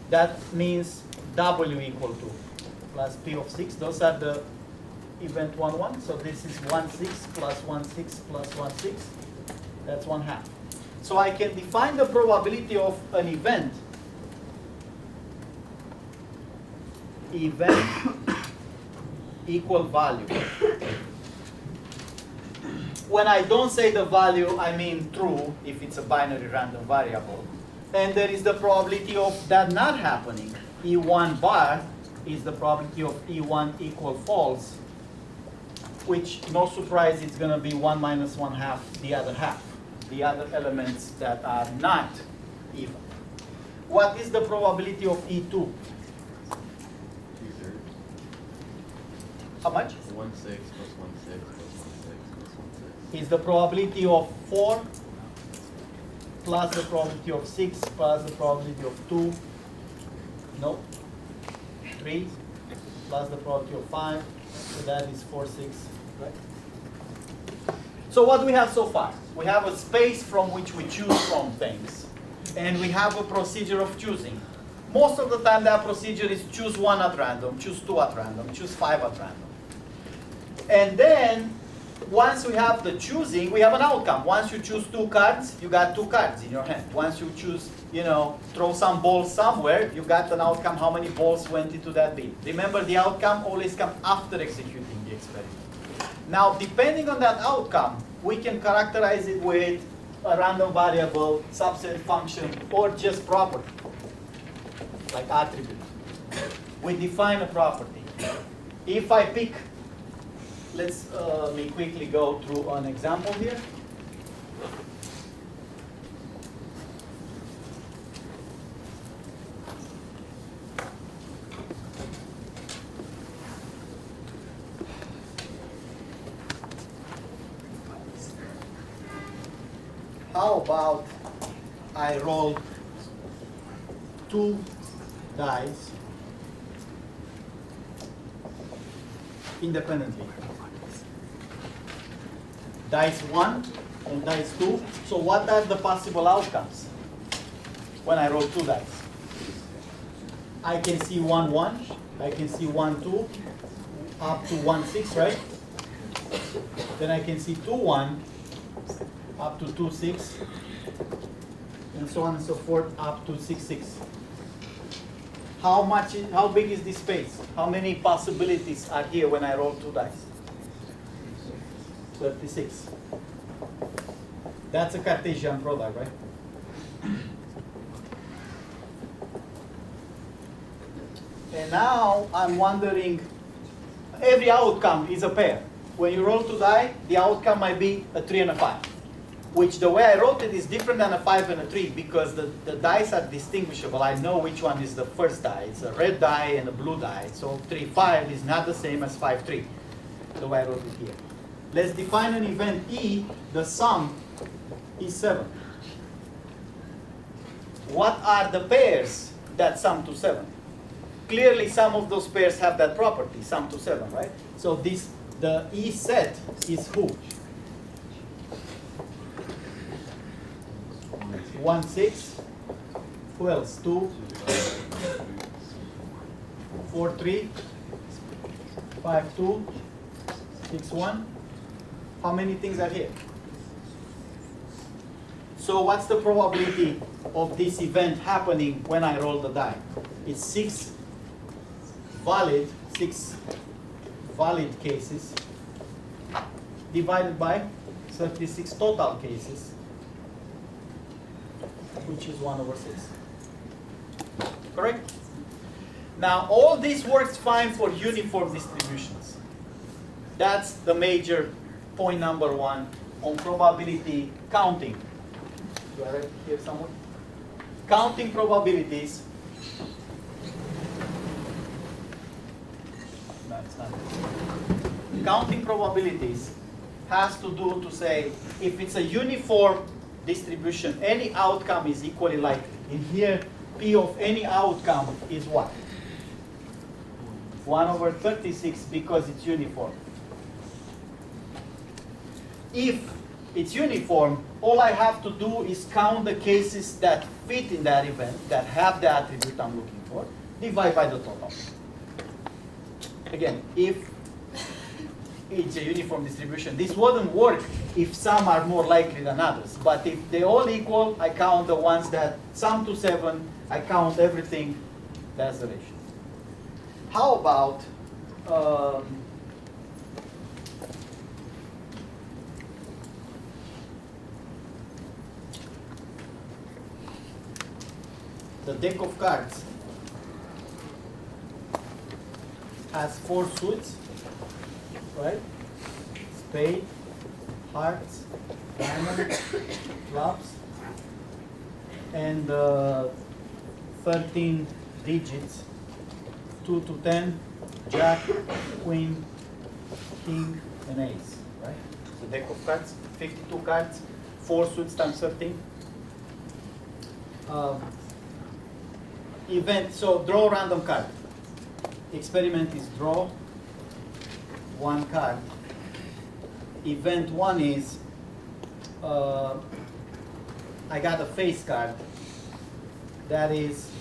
That means W equal to plus P of 6. Those are the event 1, 1. So this is 1, 6 plus 1, 6 plus 1, 6. That's 1/2. So I can define the probability of an event. Event equal value. When I don't say the value, I mean true if it's a binary random variable. And there is the probability of that not happening. E1 bar is the probability of E1 equal false, which, no surprise, it's going to be 1 minus 1/2 the other half. The other elements that are not even. What is the probability of E2? 2/3. How much? 1 6 plus 1 6 plus 1 6 plus 1 6. Is the probability of 4 plus the probability of 6 plus the probability of 2. No. 3 plus the probability of 5. So that is 4, 6, right? So what do we have so far? We have a space from which we choose from things. And we have a procedure of choosing. Most of the time that procedure is choose 1 at random, choose 2 at random, choose 5 at random. And then, once we have the choosing, we have an outcome. Once you choose 2 cards, you got 2 cards in your hand. Once you choose, throw some balls somewhere, you got an outcome, how many balls went into that bin. Remember, the outcome always comes after executing the experiment. Now, depending on that outcome, we can characterize it with a random variable, subset function, or just property, like attribute. We define a property. If I pick, let me quickly go through an example here. How about I roll 2 dice independently. Dice 1 and dice 2. So what are the possible outcomes when I roll 2 dice? I can see 1, 1. I can see 1, 2, up to 1, 6, right? Then I can see 2, 1, up to 2, 6, and so on and so forth, up to 6, 6. How big is this space? How many possibilities are here when I roll 2 dice? 36. That's a Cartesian product, right? And now I'm wondering, every outcome is a pair. When you roll 2 die, the outcome might be a 3 and a 5. which the way I wrote it is different than a 5 and a 3 because the dice are distinguishable. I know which one is the first die. It's a red die and a blue die. So 3, 5 is not the same as 5, 3, the way I wrote it here. Let's define an event E. The sum is 7. What are the pairs that sum to 7? Clearly, some of those pairs have that property, sum to 7, right? So the E set is who? 1, 6. Who else? 2, 4, 3, 5, 2, 6, 1. How many things are here? So what's the probability of this event happening when I roll the die? It's 6 valid cases divided by 36 total cases, which is 1 over 6. Correct? Now, all this works fine for uniform distributions. That's the major point number 1 on probability counting. Do I write here somewhere? Counting probabilities. No, it's not. Counting probabilities has to do to say if it's a uniform distribution, any outcome is equally likely. In here, P of any outcome is what? 1 over 36 because it's uniform. If it's uniform, all I have to do is count the cases that fit in that event, that have the attribute I'm looking for, divide by the total. Again, if it's a uniform distribution, this wouldn't work if some are more likely than others. But if they all equal, I count the ones that sum to 7, I count everything, that's the ratio. How about the deck of cards has 4 suits, right? Spade, hearts, diamond, clubs, and 13 digits, 2 to 10, jack, queen, king, and ace, right? So deck of cards, 52 cards, 4 suits times 13. Event, so draw a random card. Experiment is draw 1 card. Event 1 is I got a face card that is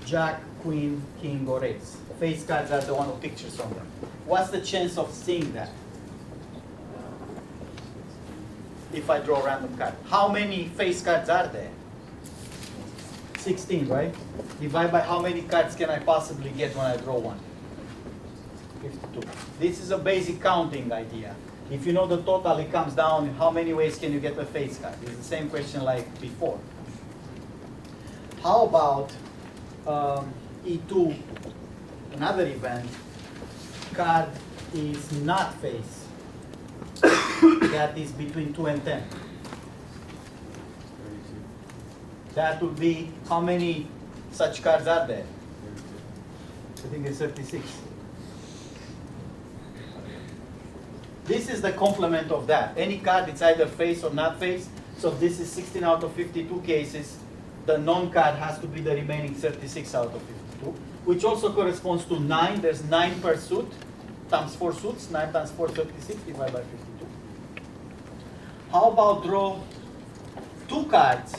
jack, queen, king, or ace. Face cards are the one with pictures on them. What's the chance of seeing that? If I draw a random card. How many face cards are there? 16, right? Divide by how many cards can I possibly get when I draw one? 52. This is a basic counting idea. If you know the total, it comes down in how many ways can you get a face card? It's the same question like before. How about E2, another event, card is not face. That is between 2 and 10. That would be, how many such cards are there? I think it's 36. This is the complement of that. Any card, it's either face or not face. So if this is 16 out of 52 cases, the non-card has to be the remaining 36 out of 52, which also corresponds to 9. There's 9 per suit, times 4 suits. 9 times 4, 36, divided by 52. How about draw 2 cards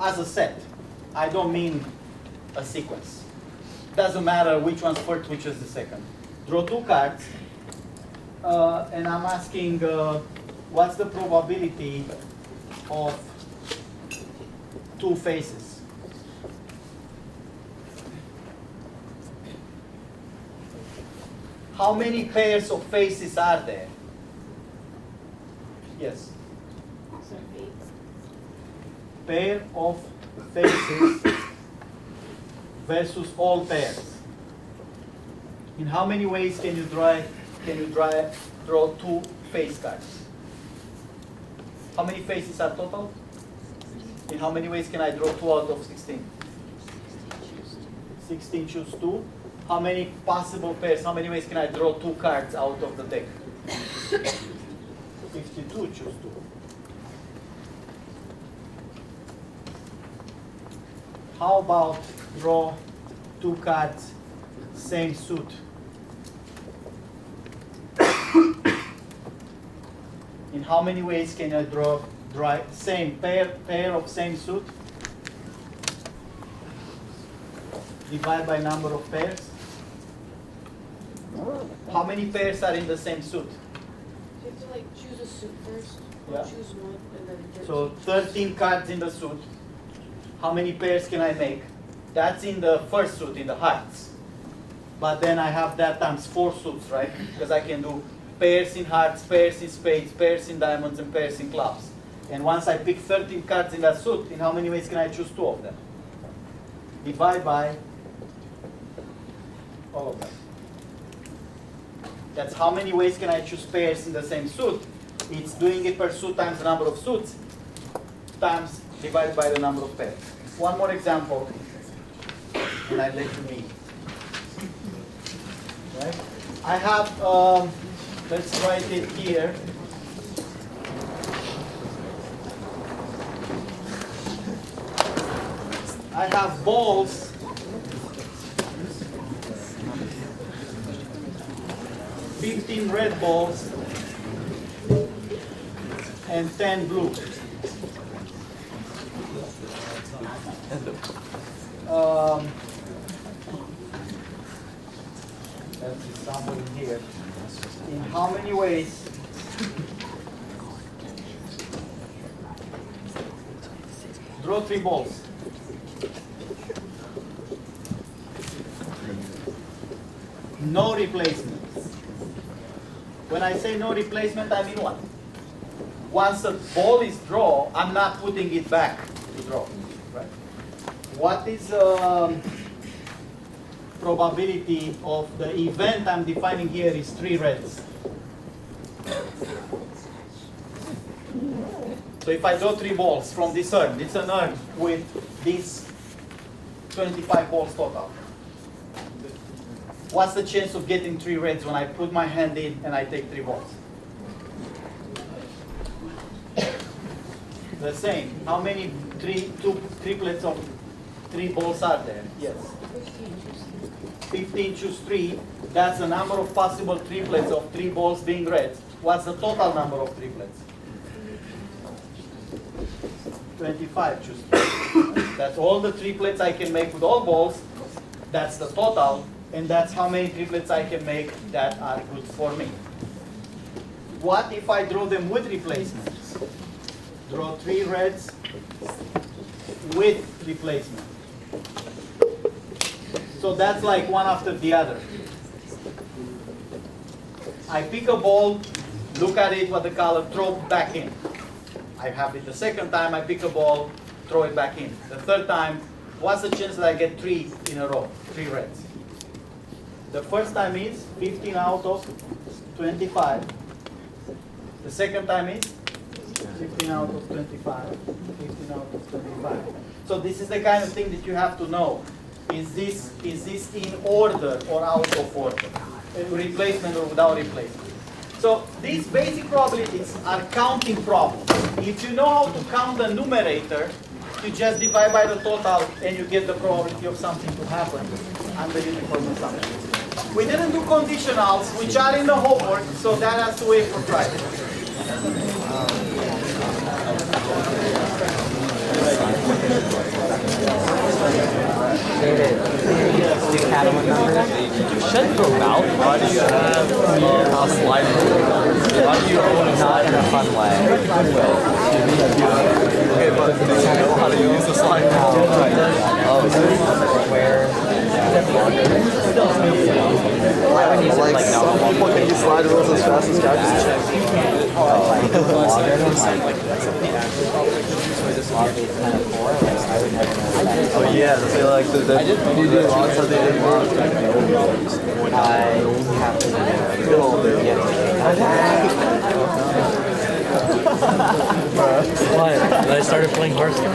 as a set? I don't mean a sequence. Doesn't matter which one's first, which is the second. Draw 2 cards, and I'm asking what's the probability of 2 faces? How many pairs of faces are there? Yes. Pair of faces versus all pairs. In how many ways can you draw 2 face cards? How many faces are total? In how many ways can I draw 2 out of 16? 16 choose 2. How many possible pairs, how many ways can I draw 2 cards out of the deck? 52 choose 2. How about draw 2 cards, same suit? In how many ways can I draw same pair of same suit? Divide by number of pairs. How many pairs are in the same suit? You have to like choose a suit first, or Yeah. choose one, and then get So 13 cards in the suit. How many pairs can I make? That's in the first suit, in the hearts. But then I have that times 4 suits, right? Because I can do pairs in hearts, pairs in spades, pairs in diamonds, and pairs in clubs. And once I pick 13 cards in that suit, in how many ways can I choose 2 of them? Divide by all of them. That's how many ways can I choose pairs in the same suit. It's doing it per suit times the number of suits times divided by the number of pairs. One more example, and I let you read. Right? I have, let's write it here. I have balls. $15 red balls and 10 blue. Let's see something in here. In how many ways draw 3 balls? No replacement. When I say no replacement, I mean what? Once a ball is drawn, I'm not putting it back to draw. Right? What is probability of the event I'm defining here is 3 reds. So if I draw 3 balls from this urn, it's an urn with these 25 balls total. What's the chance of getting 3 reds when I put my hand in and I take 3 balls? The same. How many triplets of 3 balls are there? Yes. 15 choose 3. That's the number of possible triplets of 3 balls being reds. What's the total number of triplets? 25 choose 3. That's all the triplets I can make with all balls. That's the total. And that's how many triplets I can make that are good for me. What if I draw them with replacements? Draw 3 reds with replacement. So that's like one after the other. I pick a ball, look at it, what the color, throw it back in. I have it the second time, I pick a ball, throw it back in. The third time, what's the chance that I get 3 in a row, 3 reds? The first time is 15 out of 25. The second time is 15 out of 25. 15 out of 25. So this is the kind of thing that you have to know. Is this in order or out of order? Replacement or without replacement? So these basic probabilities are counting problems. If you know how to count the numerator, you just divide by the total and you get the probability of something to happen under uniform assumption. We didn't do conditionals, which are in the homework, so that has to wait for Friday. David, do Catalan numbers? Shut your mouth. Why do you have a slide rule? Why do you Not in a fun way. Okay, but do you know how to use the slide rule? Where I would use it like no. Some people can use slide rules as fast as guys. Like logarithm, log-base 10 of 4, like I would never know that. Oh yeah, I feel like the logs are they did log. I have to do it. Bro, started playing Hearthstone.